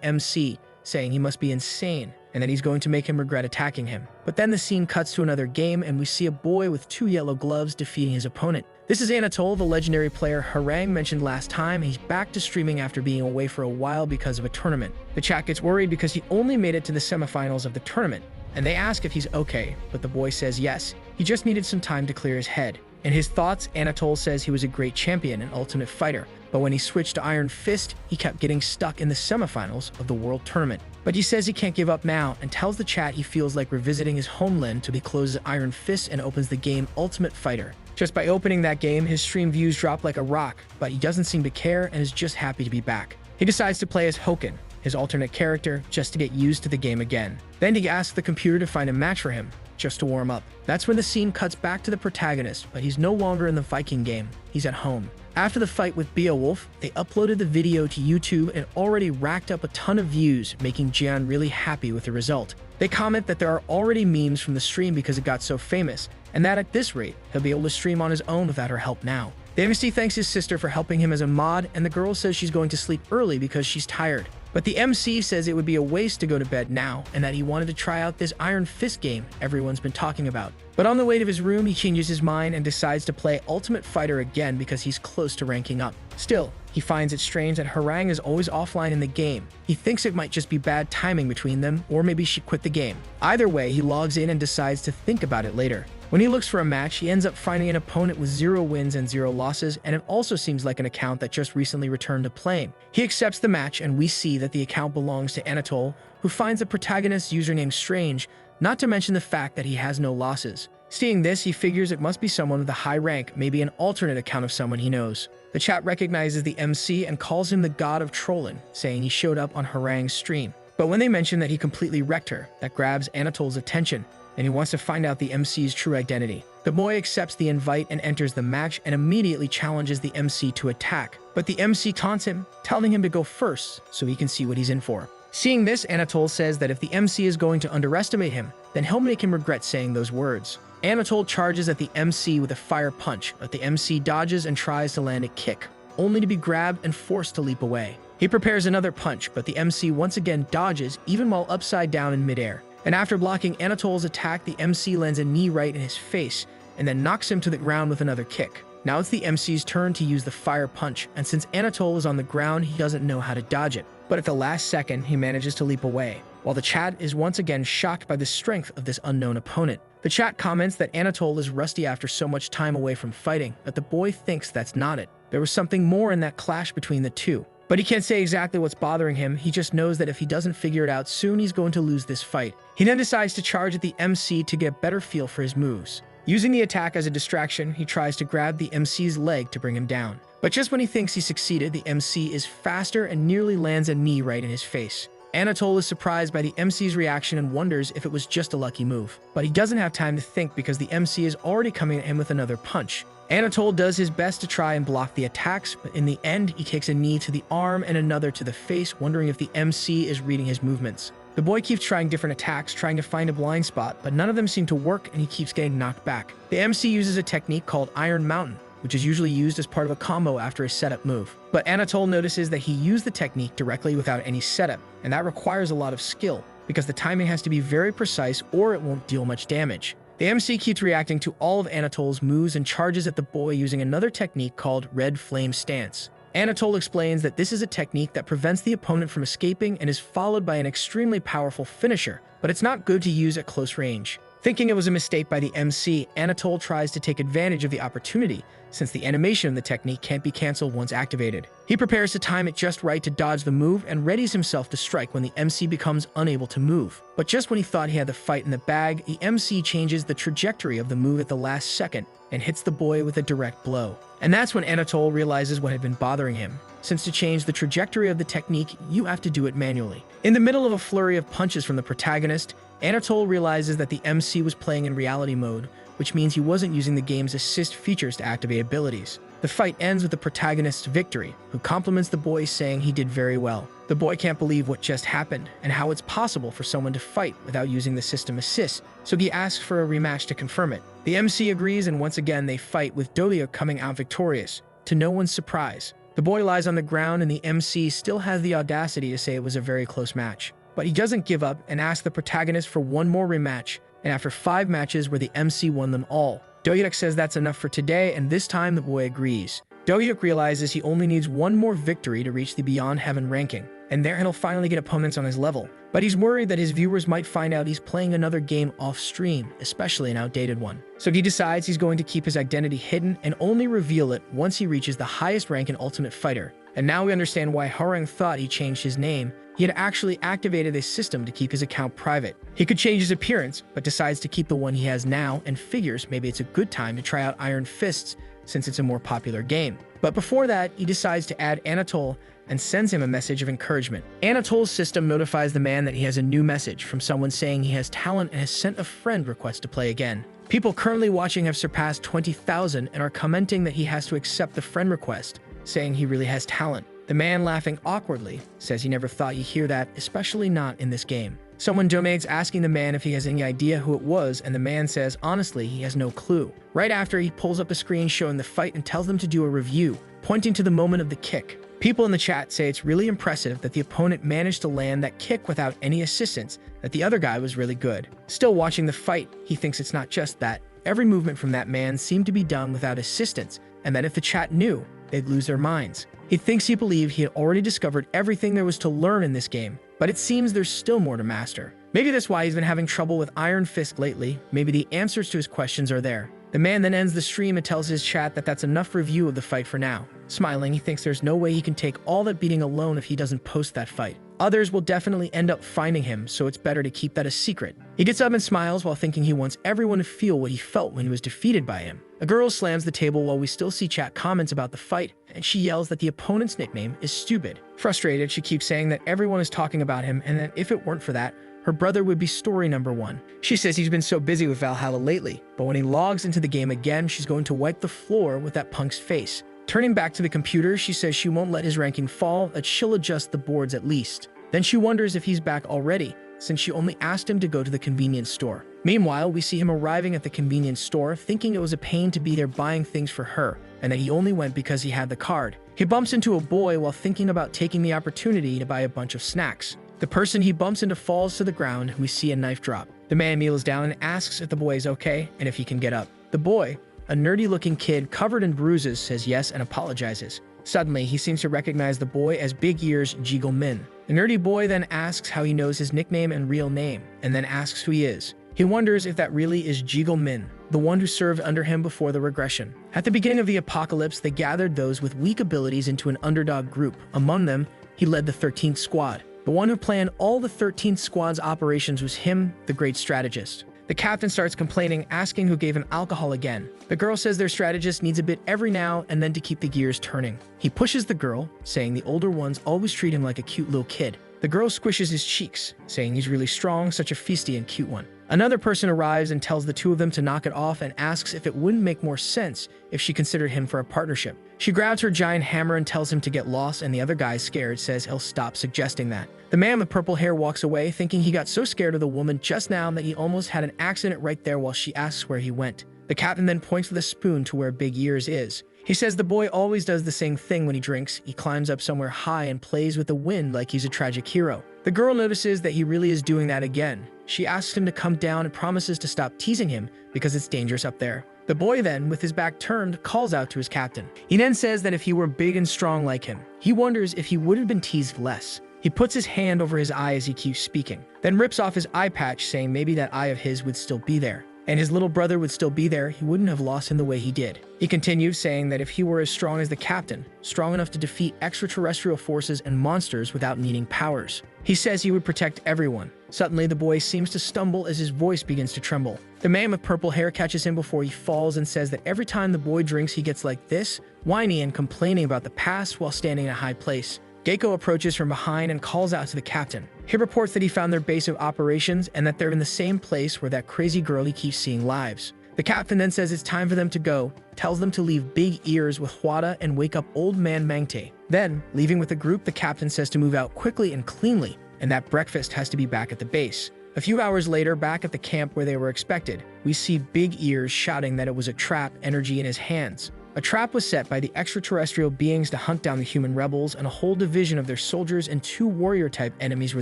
MC, saying he must be insane and that he's going to make him regret attacking him. But then the scene cuts to another game and we see a boy with 2 yellow gloves defeating his opponent. This is Anatole, the legendary player Harang mentioned last time. He's back to streaming after being away for a while because of a tournament. The chat gets worried because he only made it to the semifinals of the tournament, and they ask if he's okay, but the boy says yes, he just needed some time to clear his head. In his thoughts, Anatole says he was a great champion and ultimate fighter, but when he switched to Iron Fist, he kept getting stuck in the semifinals of the World Tournament. But he says he can't give up now and tells the chat he feels like revisiting his homeland till he closes Iron Fist and opens the game Ultimate Fighter. Just by opening that game, his stream views drop like a rock, but he doesn't seem to care and is just happy to be back. He decides to play as Hoken, his alternate character, just to get used to the game again. Then he asks the computer to find a match for him, just to warm up. That's when the scene cuts back to the protagonist, but he's no longer in the Viking game, he's at home. After the fight with Beowulf, they uploaded the video to YouTube and already racked up a ton of views, making Jian really happy with the result. They comment that there are already memes from the stream because it got so famous, and that at this rate, he'll be able to stream on his own without her help now. The MC thanks his sister for helping him as a mod, and the girl says she's going to sleep early because she's tired. But the MC says it would be a waste to go to bed now, and that he wanted to try out this Iron Fist game everyone's been talking about. But on the way to his room, he changes his mind and decides to play Ultimate Fighter again because he's close to ranking up. Still, he finds it strange that Harang is always offline in the game. He thinks it might just be bad timing between them, or maybe she quit the game. Either way, he logs in and decides to think about it later. When he looks for a match, he ends up finding an opponent with 0 wins and 0 losses, and it also seems like an account that just recently returned to playing. He accepts the match, and we see that the account belongs to Anatole, who finds the protagonist's username strange, not to mention the fact that he has no losses. Seeing this, he figures it must be someone with a high rank, maybe an alternate account of someone he knows. The chat recognizes the MC and calls him the god of trolling, saying he showed up on Harang's stream. But when they mention that he completely wrecked her, that grabs Anatole's attention, and he wants to find out the MC's true identity. The boy accepts the invite and enters the match and immediately challenges the MC to attack. But the MC taunts him, telling him to go first so he can see what he's in for. Seeing this, Anatole says that if the MC is going to underestimate him, then he'll make him regret saying those words. Anatole charges at the MC with a fire punch, but the MC dodges and tries to land a kick, only to be grabbed and forced to leap away. He prepares another punch, but the MC once again dodges, even while upside down in midair. And after blocking Anatole's attack, the MC lands a knee right in his face, and then knocks him to the ground with another kick. Now it's the MC's turn to use the fire punch, and since Anatole is on the ground, he doesn't know how to dodge it. But at the last second, he manages to leap away, while the chat is once again shocked by the strength of this unknown opponent. The chat comments that Anatole is rusty after so much time away from fighting, but the boy thinks that's not it. There was something more in that clash between the two. But he can't say exactly what's bothering him, he just knows that if he doesn't figure it out soon, he's going to lose this fight. He then decides to charge at the MC to get a better feel for his moves. Using the attack as a distraction, he tries to grab the MC's leg to bring him down. But just when he thinks he succeeded, the MC is faster and nearly lands a knee right in his face. Anatole is surprised by the MC's reaction and wonders if it was just a lucky move. But he doesn't have time to think because the MC is already coming at him with another punch. Anatole does his best to try and block the attacks, but in the end, he takes a knee to the arm and another to the face, wondering if the MC is reading his movements. The boy keeps trying different attacks, trying to find a blind spot, but none of them seem to work and he keeps getting knocked back. The MC uses a technique called Iron Mountain, which is usually used as part of a combo after a setup move. But Anatole notices that he used the technique directly without any setup, and that requires a lot of skill, because the timing has to be very precise or it won't deal much damage. The MC keeps reacting to all of Anatole's moves and charges at the boy using another technique called Red Flame Stance. Anatole explains that this is a technique that prevents the opponent from escaping and is followed by an extremely powerful finisher, but it's not good to use at close range. Thinking it was a mistake by the MC, Anatole tries to take advantage of the opportunity, since the animation of the technique can't be cancelled once activated. He prepares to time it just right to dodge the move and readies himself to strike when the MC becomes unable to move. But just when he thought he had the fight in the bag, the MC changes the trajectory of the move at the last second and hits the boy with a direct blow. And that's when Anatole realizes what had been bothering him, since to change the trajectory of the technique, you have to do it manually. In the middle of a flurry of punches from the protagonist, Anatole realizes that the MC was playing in reality mode, which means he wasn't using the game's assist features to activate abilities. The fight ends with the protagonist's victory, who compliments the boy saying he did very well. The boy can't believe what just happened and how it's possible for someone to fight without using the system assist, so he asks for a rematch to confirm it. The MC agrees and once again they fight with Dolia coming out victorious, to no one's surprise. The boy lies on the ground and the MC still has the audacity to say it was a very close match. But he doesn't give up and asks the protagonist for one more rematch, and after 5 matches where the MC won them all, Dohyuk says that's enough for today, and this time the boy agrees. Dohyuk realizes he only needs one more victory to reach the Beyond Heaven ranking, and there he'll finally get opponents on his level. But he's worried that his viewers might find out he's playing another game off-stream, especially an outdated one. So he decides he's going to keep his identity hidden and only reveal it once he reaches the highest rank in Ultimate Fighter. And now we understand why Harang thought he changed his name. He had actually activated a system to keep his account private. He could change his appearance, but decides to keep the one he has now and figures maybe it's a good time to try out Iron Fists since it's a more popular game. But before that, he decides to add Anatole and sends him a message of encouragement. Anatole's system notifies the man that he has a new message from someone saying he has talent and has sent a friend request to play again. People currently watching have surpassed 20,000 and are commenting that he has to accept the friend request, saying he really has talent. The man, laughing awkwardly, says he never thought you'd hear that, especially not in this game. Someone donates asking the man if he has any idea who it was, and the man says honestly he has no clue. Right after, he pulls up a screen showing the fight and tells them to do a review, pointing to the moment of the kick. People in the chat say it's really impressive that the opponent managed to land that kick without any assistance, that the other guy was really good. Still watching the fight, he thinks it's not just that. Every movement from that man seemed to be done without assistance, and that if the chat knew, they'd lose their minds. He thinks he believed he had already discovered everything there was to learn in this game, but it seems there's still more to master. Maybe that's why he's been having trouble with Iron Fist lately. Maybe the answers to his questions are there. The man then ends the stream and tells his chat that that's enough review of the fight for now. Smiling, he thinks there's no way he can take all that beating alone if he doesn't post that fight. Others will definitely end up finding him, so it's better to keep that a secret. He gets up and smiles while thinking he wants everyone to feel what he felt when he was defeated by him. A girl slams the table while we still see chat comments about the fight, and she yells that the opponent's nickname is stupid. Frustrated, she keeps saying that everyone is talking about him and that if it weren't for that, her brother would be story number 1. She says he's been so busy with Valhalla lately, but when he logs into the game again, she's going to wipe the floor with that punk's face. Turning back to the computer, she says she won't let his ranking fall, that she'll adjust the boards at least. Then she wonders if he's back already, since she only asked him to go to the convenience store. Meanwhile, we see him arriving at the convenience store, thinking it was a pain to be there buying things for her, and that he only went because he had the card. He bumps into a boy while thinking about taking the opportunity to buy a bunch of snacks. The person he bumps into falls to the ground, and we see a knife drop. The man kneels down and asks if the boy is okay and if he can get up. The boy, a nerdy-looking kid covered in bruises, says yes and apologizes. Suddenly, he seems to recognize the boy as Big Ear's Jiggle Min. The nerdy boy then asks how he knows his nickname and real name, and then asks who he is. He wonders if that really is Jiggle Min, the one who served under him before the regression. At the beginning of the apocalypse, they gathered those with weak abilities into an underdog group. Among them, he led the 13th Squad. The one who planned all the 13th Squad's operations was him, the great strategist. The captain starts complaining, asking who gave him alcohol again. The girl says their strategist needs a bit every now and then to keep the gears turning. He pushes the girl, saying the older ones always treat him like a cute little kid. The girl squishes his cheeks, saying he's really strong, such a feisty and cute one. Another person arrives and tells the two of them to knock it off and asks if it wouldn't make more sense if she considered him for a partnership. She grabs her giant hammer and tells him to get lost, and the other guy, scared, says he'll stop suggesting that. The man with purple hair walks away, thinking he got so scared of the woman just now that he almost had an accident right there while she asks where he went. The captain then points with a spoon to where Big Ears is. He says the boy always does the same thing when he drinks. He climbs up somewhere high and plays with the wind like he's a tragic hero. The girl notices that he really is doing that again. She asks him to come down and promises to stop teasing him because it's dangerous up there. The boy then, with his back turned, calls out to his captain. He then says that if he were big and strong like him, he wonders if he would have been teased less. He puts his hand over his eye as he keeps speaking, then rips off his eye patch, saying maybe that eye of his would still be there. and his little brother would still be there, he wouldn't have lost him the way he did. He continued, saying that if he were as strong as the captain, strong enough to defeat extraterrestrial forces and monsters without needing powers, he says he would protect everyone. Suddenly, the boy seems to stumble as his voice begins to tremble. The man with purple hair catches him before he falls and says that every time the boy drinks, he gets like this, whiny and complaining about the past while standing in a high place. Gecko approaches from behind and calls out to the captain. He reports that he found their base of operations and that they're in the same place where that crazy girl he keeps seeing lives. The captain then says it's time for them to go, tells them to leave Big Ears with Hwada and wake up Old Man Mangte. Then, leaving with the group, the captain says to move out quickly and cleanly, and that breakfast has to be back at the base. A few hours later, back at the camp where they were expected, we see Big Ears shouting that it was a trap energy in his hands. A trap was set by the extraterrestrial beings to hunt down the human rebels, and a whole division of their soldiers and 2 warrior-type enemies were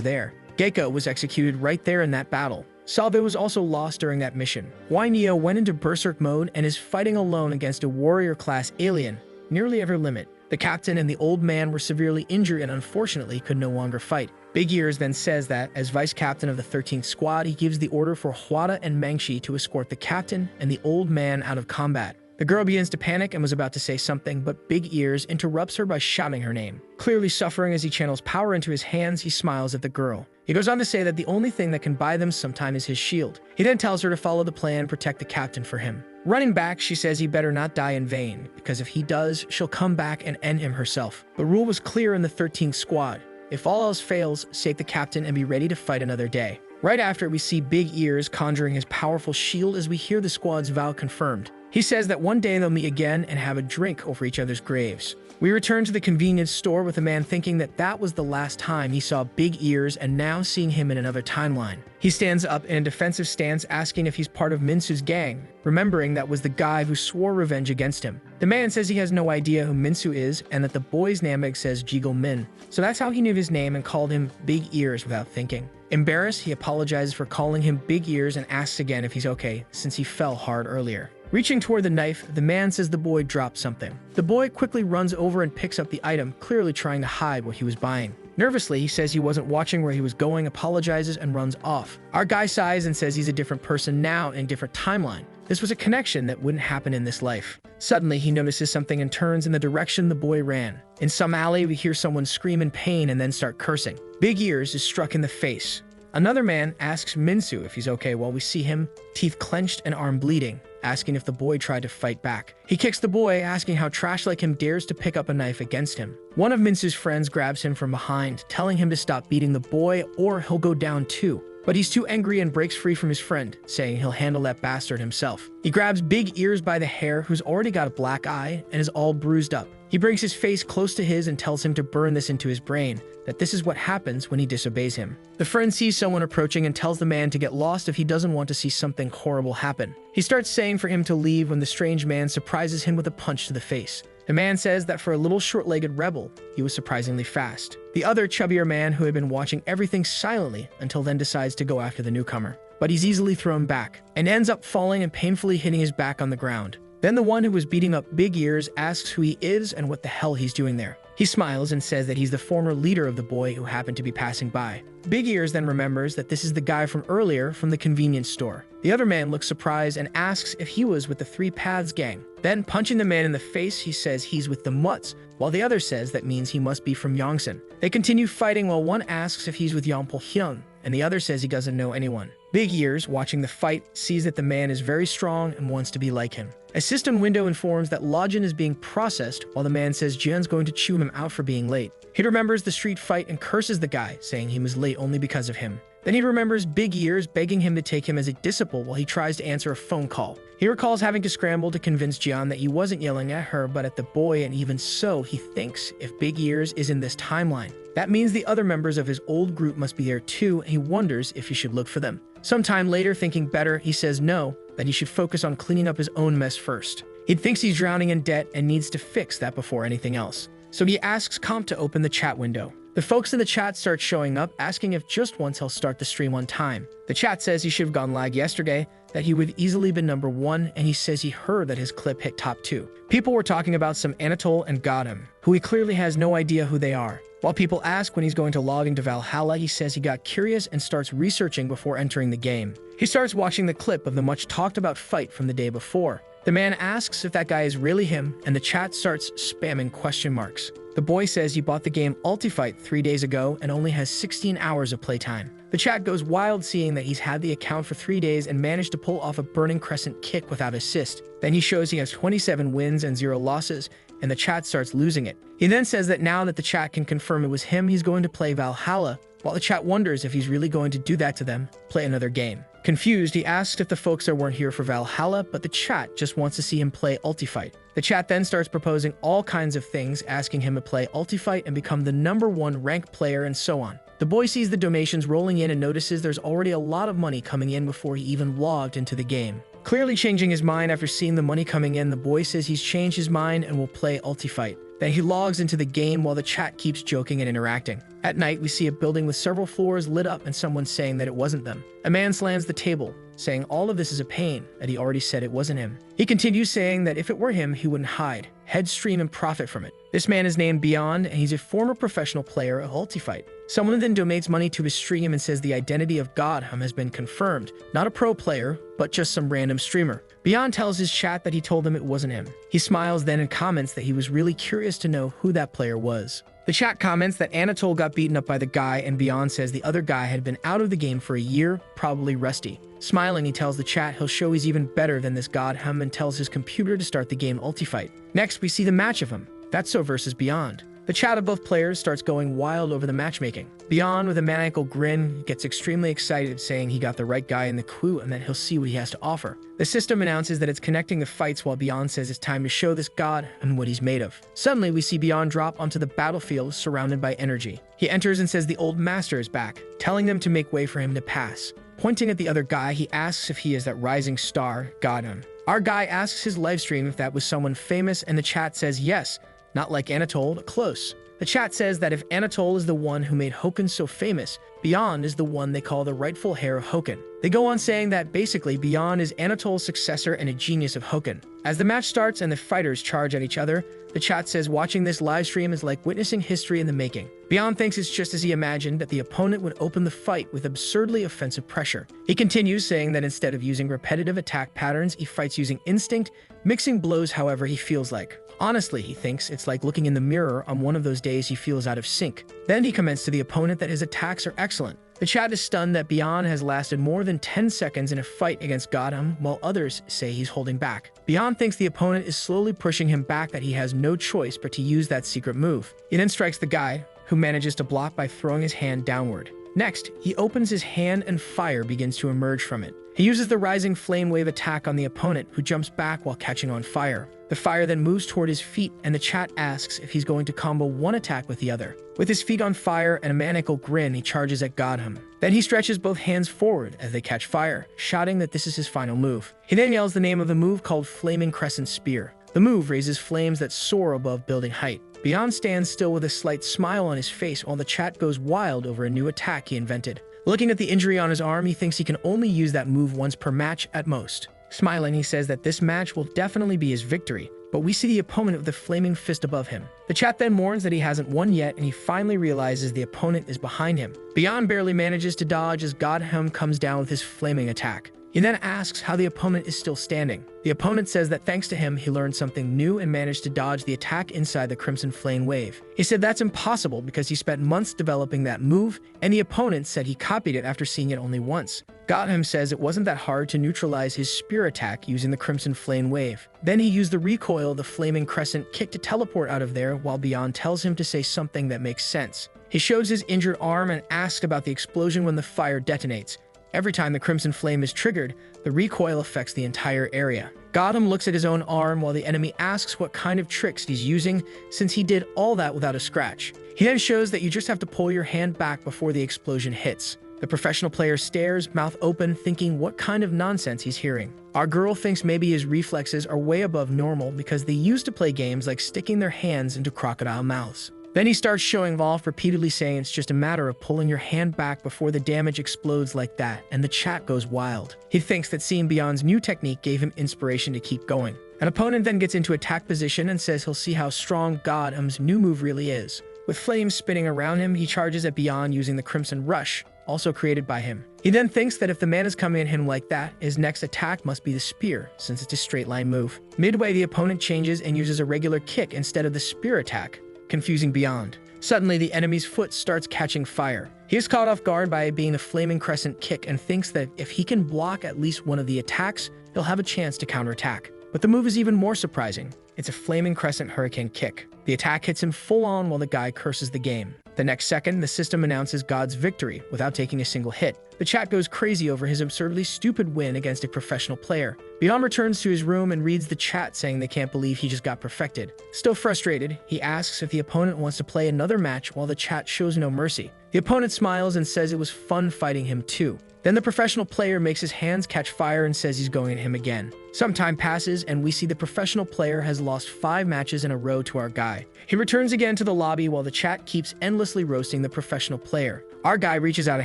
there. Gecko was executed right there in that battle. Salve was also lost during that mission. Neo went into berserk mode and is fighting alone against a warrior-class alien, nearly every limit. The captain and the old man were severely injured and unfortunately could no longer fight. Big Ears then says that, as vice captain of the 13th Squad, he gives the order for Hwada and Mangshi to escort the captain and the old man out of combat. The girl begins to panic and was about to say something, but Big Ears interrupts her by shouting her name. Clearly suffering as he channels power into his hands, he smiles at the girl. He goes on to say that the only thing that can buy them some time is his shield. He then tells her to follow the plan and protect the captain for him. Running back, she says he better not die in vain, because if he does, she'll come back and end him herself. The rule was clear in the 13th Squad. If all else fails, save the captain and be ready to fight another day. Right after, we see Big Ears conjuring his powerful shield as we hear the squad's vow confirmed. He says that one day they'll meet again and have a drink over each other's graves. We return to the convenience store with a man thinking that that was the last time he saw Big Ears and now seeing him in another timeline. He stands up in a defensive stance asking if he's part of Minsu's gang, remembering that was the guy who swore revenge against him. The man says he has no idea who Minsu is and that the boy's Namek says Jiggle Min, so that's how he knew his name and called him Big Ears without thinking. Embarrassed, he apologizes for calling him Big Ears and asks again if he's okay, since he fell hard earlier. Reaching toward the knife, the man says the boy dropped something. The boy quickly runs over and picks up the item, clearly trying to hide what he was buying. Nervously, he says he wasn't watching where he was going, apologizes, and runs off. Our guy sighs and says he's a different person now in a different timeline. This was a connection that wouldn't happen in this life. Suddenly, he notices something and turns in the direction the boy ran. In some alley, we hear someone scream in pain and then start cursing. Big Ears is struck in the face. Another man asks Minsu if he's okay while we see him, teeth clenched and arm bleeding, asking if the boy tried to fight back. He kicks the boy, asking how trash like him dares to pick up a knife against him. One of Minsu's friends grabs him from behind, telling him to stop beating the boy or he'll go down too. But he's too angry and breaks free from his friend, saying he'll handle that bastard himself. He grabs Big Ears by the hair, who's already got a black eye and is all bruised up. He brings his face close to his and tells him to burn this into his brain, that this is what happens when he disobeys him. The friend sees someone approaching and tells the man to get lost if he doesn't want to see something horrible happen. He starts saying for him to leave when the strange man surprises him with a punch to the face. The man says that for a little short-legged rebel, he was surprisingly fast. The other chubbier man who had been watching everything silently until then decides to go after the newcomer. But he's easily thrown back and ends up falling and painfully hitting his back on the ground. Then the one who was beating up Big Ears asks who he is and what the hell he's doing there. He smiles and says that he's the former leader of the boy who happened to be passing by. Big Ears then remembers that this is the guy from earlier from the convenience store. The other man looks surprised and asks if he was with the Three Paths gang. Then, punching the man in the face, he says he's with the Mutts, while the other says that means he must be from Yongsan. They continue fighting while one asks if he's with Yangpol Hyun, and the other says he doesn't know anyone. Big Ears, watching the fight, sees that the man is very strong and wants to be like him. A system window informs that Lojin is being processed, while the man says Jian's going to chew him out for being late. He remembers the street fight and curses the guy, saying he was late only because of him. Then he remembers Big Ears begging him to take him as a disciple while he tries to answer a phone call. He recalls having to scramble to convince Jian that he wasn't yelling at her but at the boy, and even so, he thinks if Big Ears is in this timeline, that means the other members of his old group must be there too, and he wonders if he should look for them. Sometime later, thinking better, he says no, that he should focus on cleaning up his own mess first. He thinks he's drowning in debt and needs to fix that before anything else. So he asks Comp to open the chat window. The folks in the chat start showing up, asking if just once he'll start the stream on time. The chat says he should have gone live yesterday, that he would have easily been number 1, and he says he heard that his clip hit top 2. People were talking about some Anatole and Gotham, who he clearly has no idea who they are. While people ask when he's going to log into Valhalla, he says he got curious and starts researching before entering the game. He starts watching the clip of the much talked about fight from the day before. The man asks if that guy is really him, and the chat starts spamming question marks. The boy says he bought the game Ultifight 3 days ago and only has 16 hours of playtime. The chat goes wild seeing that he's had the account for 3 days and managed to pull off a Burning Crescent kick without assist. Then he shows he has 27 wins and 0 losses, and the chat starts losing it. He then says that now that the chat can confirm it was him, he's going to play Valhalla, while the chat wonders if he's really going to do that to them, play another game. Confused, he asks if the folks there weren't here for Valhalla, but the chat just wants to see him play Ultifight. The chat then starts proposing all kinds of things, asking him to play Ultifight and become the #1 ranked player and so on. The boy sees the donations rolling in and notices there's already a lot of money coming in before he even logged into the game. Clearly changing his mind after seeing the money coming in, the boy says he's changed his mind and will play Ultifight. Then he logs into the game while the chat keeps joking and interacting. At night, we see a building with several floors lit up and someone saying that it wasn't them. A man slams the table, saying all of this is a pain, that he already said it wasn't him. He continues saying that if it were him, he wouldn't hide, head stream and profit from it. This man is named Beyond, and he's a former professional player of Ultifight. Someone then donates money to his stream and says the identity of Godham has been confirmed. Not a pro player, but just some random streamer. Beyond tells his chat that he told them it wasn't him. He smiles then and comments that he was really curious to know who that player was. The chat comments that Anatole got beaten up by the guy, and Beyond says the other guy had been out of the game for a year, probably rusty. Smiling, he tells the chat he'll show he's even better than this Godham and tells his computer to start the game Ultifight. Next, we see the match of him. That's so versus Beyond. The chat of both players starts going wild over the matchmaking. Beyond, with a maniacal grin, gets extremely excited, saying he got the right guy in the queue and that he'll see what he has to offer. The system announces that it's connecting the fights while Beyond says it's time to show this god and what he's made of. Suddenly, we see Beyond drop onto the battlefield surrounded by energy. He enters and says the old master is back, telling them to make way for him to pass. Pointing at the other guy, he asks if he is that rising star, Godham. Our guy asks his livestream if that was someone famous, and the chat says yes. Not like Anatole, close. The chat says that if Anatole is the one who made Hoken so famous, Beyond is the one they call the rightful heir of Hoken. They go on saying that basically Beyond is Anatole's successor and a genius of Hoken. As the match starts and the fighters charge at each other, the chat says watching this live stream is like witnessing history in the making. Beyond thinks it's just as he imagined, that the opponent would open the fight with absurdly offensive pressure. He continues saying that instead of using repetitive attack patterns, he fights using instinct, mixing blows however he feels like. Honestly, he thinks it's like looking in the mirror on one of those days he feels out of sync. Then he comments to the opponent that his attacks are excellent. The chat is stunned that Beyond has lasted more than 10 seconds in a fight against Godham, while others say he's holding back. Beyond thinks the opponent is slowly pushing him back, that he has no choice but to use that secret move. He then strikes the guy, who manages to block by throwing his hand downward. Next, he opens his hand and fire begins to emerge from it. He uses the rising flame wave attack on the opponent, who jumps back while catching on fire. The fire then moves toward his feet, and the chat asks if he's going to combo one attack with the other. With his feet on fire and a maniacal grin, he charges at Godham. Then he stretches both hands forward as they catch fire, shouting that this is his final move. He then yells the name of the move, called Flaming Crescent Spear. The move raises flames that soar above building height. Beyond stands still with a slight smile on his face while the chat goes wild over a new attack he invented. Looking at the injury on his arm, he thinks he can only use that move once per match at most. Smiling, he says that this match will definitely be his victory, but we see the opponent with the flaming fist above him. The chat then mourns that he hasn't won yet, and he finally realizes the opponent is behind him. Beyond barely manages to dodge as Godham comes down with his flaming attack. He then asks how the opponent is still standing. The opponent says that thanks to him, he learned something new and managed to dodge the attack inside the Crimson Flame Wave. He said that's impossible because he spent months developing that move, and the opponent said he copied it after seeing it only once. Godham says it wasn't that hard to neutralize his spear attack using the Crimson Flame Wave. Then he used the recoil of the Flaming Crescent kick to teleport out of there, while Beyond tells him to say something that makes sense. He shows his injured arm and asks about the explosion when the fire detonates. Every time the Crimson Flame is triggered, the recoil affects the entire area. Godham looks at his own arm while the enemy asks what kind of tricks he's using, since he did all that without a scratch. He then shows that you just have to pull your hand back before the explosion hits. The professional player stares, mouth open, thinking what kind of nonsense he's hearing. Our girl thinks maybe his reflexes are way above normal because they used to play games like sticking their hands into crocodile mouths. Then he starts showing off, repeatedly saying it's just a matter of pulling your hand back before the damage explodes like that, and the chat goes wild. He thinks that seeing Beyond's new technique gave him inspiration to keep going. An opponent then gets into attack position and says he'll see how strong God's new move really is. With flames spinning around him, he charges at Beyond using the Crimson Rush, also created by him. He then thinks that if the man is coming at him like that, his next attack must be the spear, since it's a straight line move. Midway, the opponent changes and uses a regular kick instead of the spear attack, confusing Beyond. Suddenly, the enemy's foot starts catching fire. He is caught off guard by it being the flaming crescent kick and thinks that if he can block at least one of the attacks, he'll have a chance to counterattack. But the move is even more surprising. It's a flaming crescent hurricane kick. The attack hits him full on while the guy curses the game. The next second, the system announces God's victory without taking a single hit. The chat goes crazy over his absurdly stupid win against a professional player. Beyond returns to his room and reads the chat saying they can't believe he just got perfected. Still frustrated, he asks if the opponent wants to play another match while the chat shows no mercy. The opponent smiles and says it was fun fighting him too. Then the professional player makes his hands catch fire and says he's going at him again. Some time passes and we see the professional player has lost 5 matches in a row to our guy. He returns again to the lobby while the chat keeps endlessly roasting the professional player. Our guy reaches out a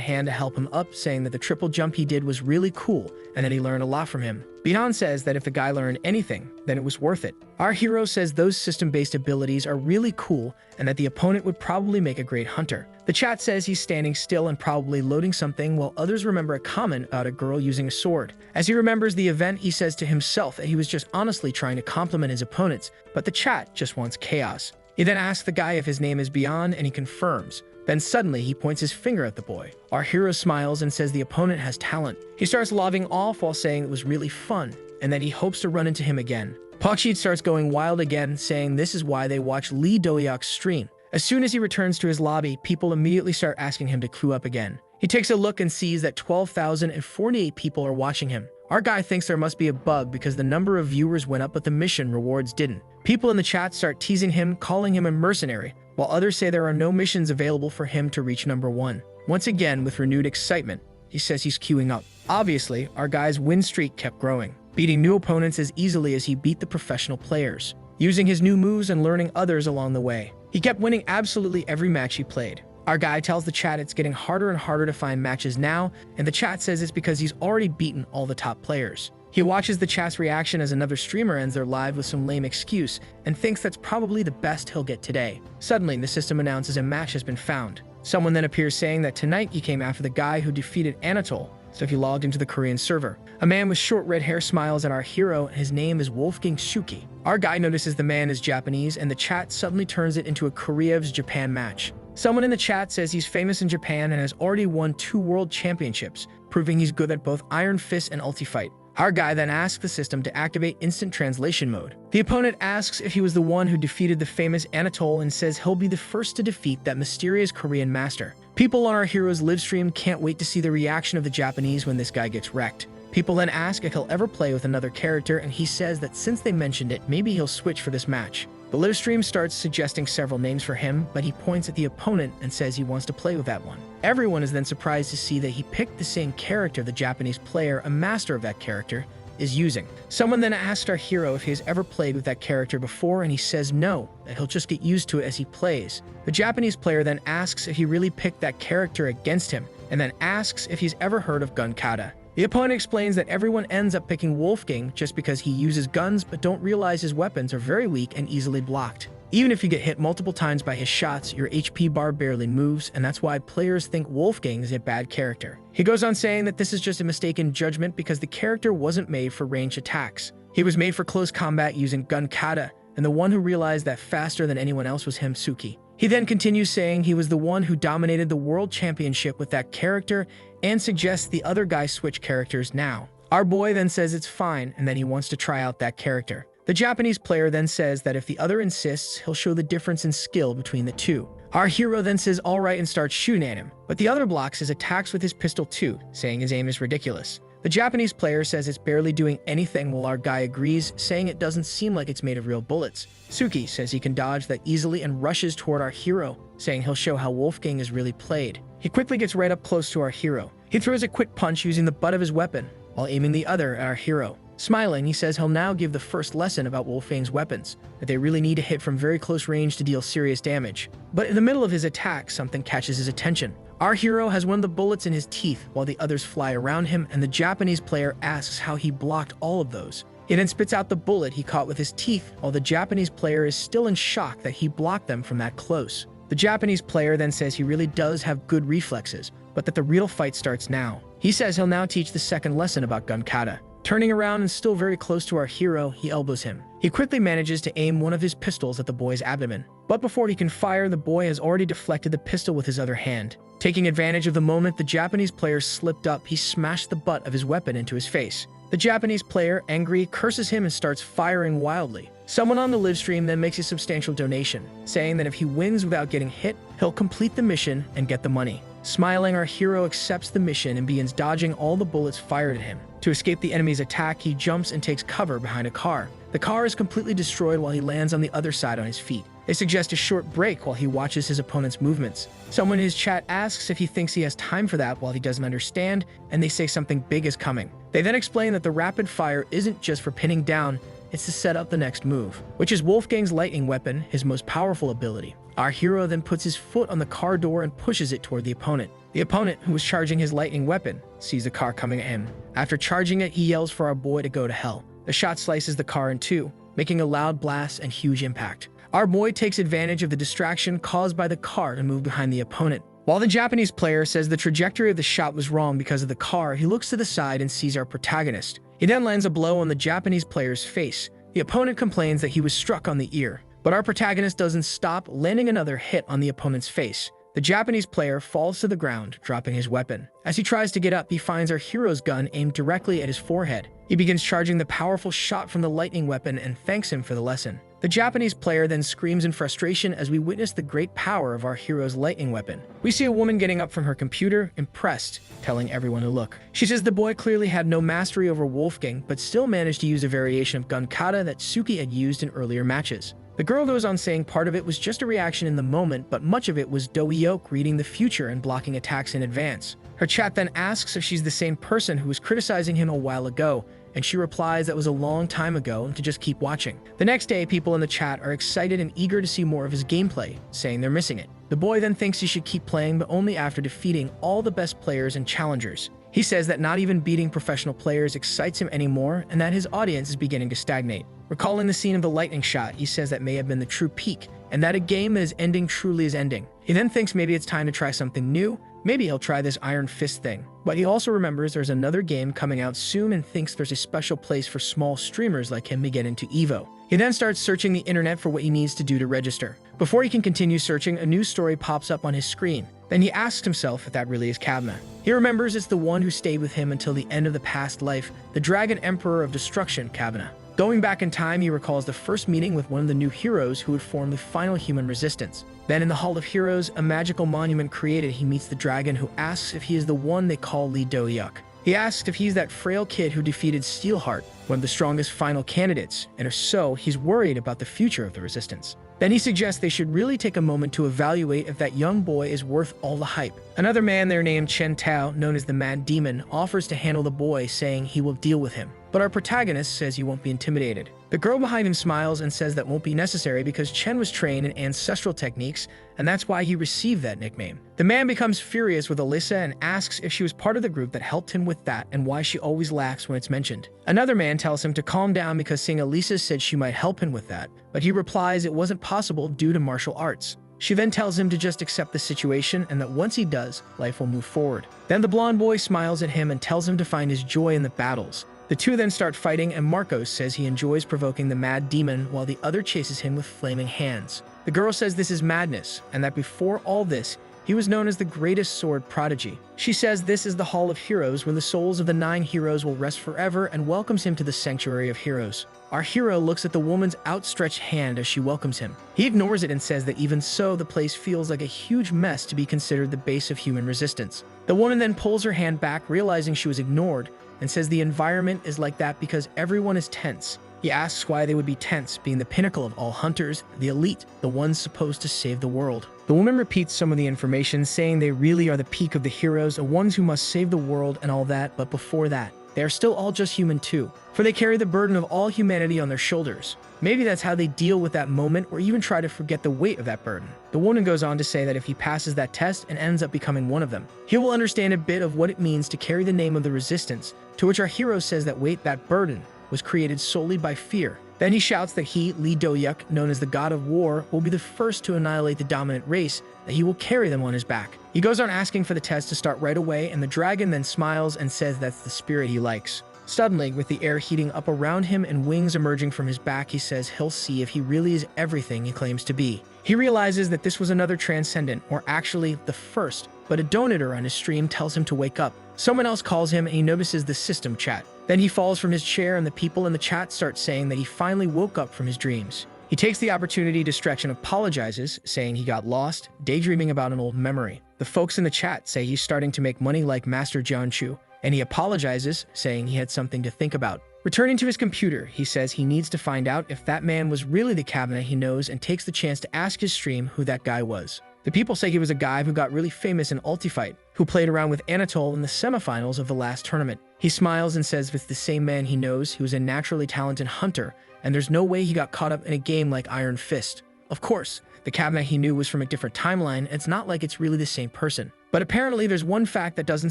hand to help him up, saying that the triple jump he did was really cool and that he learned a lot from him. Beyond says that if the guy learned anything, then it was worth it. Our hero says those system-based abilities are really cool and that the opponent would probably make a great hunter. The chat says he's standing still and probably loading something, while others remember a comment about a girl using a sword. As he remembers the event, he says to himself that he was just honestly trying to compliment his opponents, but the chat just wants chaos. He then asks the guy if his name is Beyond, and he confirms. Then suddenly, he points his finger at the boy. Our hero smiles and says the opponent has talent. He starts lobbing off while saying it was really fun, and that he hopes to run into him again. Pakshid starts going wild again, saying this is why they watch Lee Dohyuk's stream. As soon as he returns to his lobby, people immediately start asking him to clue up again. He takes a look and sees that 12,048 people are watching him. Our guy thinks there must be a bug because the number of viewers went up but the mission rewards didn't. People in the chat start teasing him, calling him a mercenary, while others say there are no missions available for him to reach number 1. Once again, with renewed excitement, he says he's queuing up. Obviously, our guy's win streak kept growing, beating new opponents as easily as he beat the professional players, using his new moves and learning others along the way. He kept winning absolutely every match he played. Our guy tells the chat it's getting harder and harder to find matches now, and the chat says it's because he's already beaten all the top players. He watches the chat's reaction as another streamer ends their live with some lame excuse and thinks that's probably the best he'll get today. Suddenly, the system announces a match has been found. Someone then appears saying that tonight he came after the guy who defeated Anatole, so he logged into the Korean server. A man with short red hair smiles at our hero, and his name is Wolfgang Shuki. Our guy notices the man is Japanese, and the chat suddenly turns it into a Korea's Japan match. Someone in the chat says he's famous in Japan and has already won 2 world championships, proving he's good at both Iron Fist and Ulti-Fight. Our guy then asks the system to activate instant translation mode. The opponent asks if he was the one who defeated the famous Anatole and says he'll be the first to defeat that mysterious Korean master. People on our hero's live stream can't wait to see the reaction of the Japanese when this guy gets wrecked. People then ask if he'll ever play with another character, and he says that since they mentioned it, maybe he'll switch for this match. The live stream starts suggesting several names for him, but he points at the opponent and says he wants to play with that one. Everyone is then surprised to see that he picked the same character the Japanese player, a master of that character, is using. Someone then asked our hero if he has ever played with that character before, and he says no, that he'll just get used to it as he plays. The Japanese player then asks if he really picked that character against him, and then asks if he's ever heard of gun kata. The opponent explains that everyone ends up picking Wolfgang just because he uses guns but don't realize his weapons are very weak and easily blocked. Even if you get hit multiple times by his shots, your HP bar barely moves, and that's why players think Wolfgang is a bad character. He goes on saying that this is just a mistaken judgment because the character wasn't made for ranged attacks. He was made for close combat using gun kata, and the one who realized that faster than anyone else was him, Suki. He then continues saying he was the one who dominated the world championship with that character and suggests the other guy switch characters now. Our boy then says it's fine and that he wants to try out that character. The Japanese player then says that if the other insists, he'll show the difference in skill between the two. Our hero then says alright and starts shooting at him, but the other blocks his attacks with his pistol too, saying his aim is ridiculous. The Japanese player says it's barely doing anything while our guy agrees, saying it doesn't seem like it's made of real bullets. Suki says he can dodge that easily and rushes toward our hero, saying he'll show how Wolfgang is really played. He quickly gets right up close to our hero. He throws a quick punch using the butt of his weapon, while aiming the other at our hero. Smiling, he says he'll now give the first lesson about Wolfgang's weapons, that they really need to hit from very close range to deal serious damage. But in the middle of his attack, something catches his attention. Our hero has one of the bullets in his teeth while the others fly around him, and the Japanese player asks how he blocked all of those. He then spits out the bullet he caught with his teeth, while the Japanese player is still in shock that he blocked them from that close. The Japanese player then says he really does have good reflexes, but that the real fight starts now. He says he'll now teach the second lesson about gun kata. Turning around and still very close to our hero, he elbows him. He quickly manages to aim one of his pistols at the boy's abdomen. But before he can fire, the boy has already deflected the pistol with his other hand. Taking advantage of the moment the Japanese player slipped up, he smashed the butt of his weapon into his face. The Japanese player, angry, curses him and starts firing wildly. Someone on the live stream then makes a substantial donation, saying that if he wins without getting hit, he'll complete the mission and get the money. Smiling, our hero accepts the mission and begins dodging all the bullets fired at him. To escape the enemy's attack, he jumps and takes cover behind a car. The car is completely destroyed while he lands on the other side on his feet. They suggest a short break while he watches his opponent's movements. Someone in his chat asks if he thinks he has time for that while he doesn't understand, and they say something big is coming. They then explain that the rapid fire isn't just for pinning down, it's to set up the next move, which is Wolfgang's lightning weapon, his most powerful ability. Our hero then puts his foot on the car door and pushes it toward the opponent. The opponent, who was charging his lightning weapon, sees the car coming at him. After charging it, he yells for our boy to go to hell. The shot slices the car in two, making a loud blast and huge impact. Our boy takes advantage of the distraction caused by the car to move behind the opponent. While the Japanese player says the trajectory of the shot was wrong because of the car, he looks to the side and sees our protagonist. He then lands a blow on the Japanese player's face. The opponent complains that he was struck on the ear, but our protagonist doesn't stop, landing another hit on the opponent's face. The Japanese player falls to the ground, dropping his weapon. As he tries to get up, he finds our hero's gun aimed directly at his forehead. He begins charging the powerful shot from the lightning weapon and thanks him for the lesson. The Japanese player then screams in frustration as we witness the great power of our hero's lightning weapon. We see a woman getting up from her computer, impressed, telling everyone to look. She says the boy clearly had no mastery over Wolfgang, but still managed to use a variation of gun kata that Suki had used in earlier matches. The girl goes on saying part of it was just a reaction in the moment, but much of it was Do-hyeok reading the future and blocking attacks in advance. Her chat then asks if she's the same person who was criticizing him a while ago, and she replies that was a long time ago and to just keep watching. The next day, people in the chat are excited and eager to see more of his gameplay, saying they're missing it. The boy then thinks he should keep playing, but only after defeating all the best players and challengers. He says that not even beating professional players excites him anymore, and that his audience is beginning to stagnate. Recalling the scene of the lightning shot, he says that may have been the true peak, and that a game that is ending truly is ending. He then thinks maybe it's time to try something new. Maybe he'll try this Iron Fist thing. But he also remembers there's another game coming out soon and thinks there's a special place for small streamers like him to get into EVO. He then starts searching the internet for what he needs to do to register. Before he can continue searching, a news story pops up on his screen. Then he asks himself if that really is Kabma. He remembers it's the one who stayed with him until the end of the past life, the Dragon Emperor of Destruction, Kabna. Going back in time, he recalls the first meeting with one of the new heroes who would form the final human resistance. Then in the Hall of Heroes, a magical monument created, he meets the dragon who asks if he is the one they call Lee Do-hyuk. He asks if he's that frail kid who defeated Steelheart, one of the strongest final candidates, and if so, he's worried about the future of the resistance. Then he suggests they should really take a moment to evaluate if that young boy is worth all the hype. Another man there named Chen Tao, known as the Mad Demon, offers to handle the boy, saying he will deal with him. But our protagonist says he won't be intimidated. The girl behind him smiles and says that won't be necessary because Chen was trained in ancestral techniques, and that's why he received that nickname. The man becomes furious with Alyssa and asks if she was part of the group that helped him with that and why she always laughs when it's mentioned. Another man tells him to calm down because seeing Alyssa said she might help him with that, but he replies it wasn't possible due to martial arts. She then tells him to just accept the situation and that once he does, life will move forward. Then the blonde boy smiles at him and tells him to find his joy in the battles. The two then start fighting, and Marcos says he enjoys provoking the Mad Demon while the other chases him with flaming hands. The girl says this is madness, and that before all this, he was known as the greatest sword prodigy. She says this is the Hall of Heroes where the souls of the 9 heroes will rest forever and welcomes him to the Sanctuary of Heroes. Our hero looks at the woman's outstretched hand as she welcomes him. He ignores it and says that even so, the place feels like a huge mess to be considered the base of human resistance. The woman then pulls her hand back, realizing she was ignored, and says the environment is like that because everyone is tense. He asks why they would be tense, being the pinnacle of all hunters, the elite, the ones supposed to save the world. The woman repeats some of the information, saying they really are the peak of the heroes, the ones who must save the world and all that, but before that, they are still all just human too, for they carry the burden of all humanity on their shoulders. Maybe that's how they deal with that moment or even try to forget the weight of that burden. The woman goes on to say that if he passes that test and ends up becoming one of them, he will understand a bit of what it means to carry the name of the resistance, to which our hero says that that burden, was created solely by fear. Then he shouts that he, Lee Do-yuk, known as the god of war, will be the first to annihilate the dominant race, that he will carry them on his back. He goes on asking for the test to start right away, and the dragon then smiles and says that's the spirit he likes. Suddenly, with the air heating up around him and wings emerging from his back, he says he'll see if he really is everything he claims to be. He realizes that this was another transcendent, or actually the first, but a donator on his stream tells him to wake up. Someone else calls him and he notices the system chat. Then he falls from his chair and the people in the chat start saying that he finally woke up from his dreams. He takes the opportunity to stretch and apologizes, saying he got lost, daydreaming about an old memory. The folks in the chat say he's starting to make money like Master John Chu, and he apologizes, saying he had something to think about. Returning to his computer, he says he needs to find out if that man was really the cabinet he knows and takes the chance to ask his stream who that guy was. The people say he was a guy who got really famous in Ultifight, who played around with Anatole in the semifinals of the last tournament. He smiles and says it's the same man he knows who is a naturally talented hunter, and there's no way he got caught up in a game like Iron Fist. Of course, the cabinet he knew was from a different timeline, and it's not like it's really the same person. But apparently there's one fact that doesn't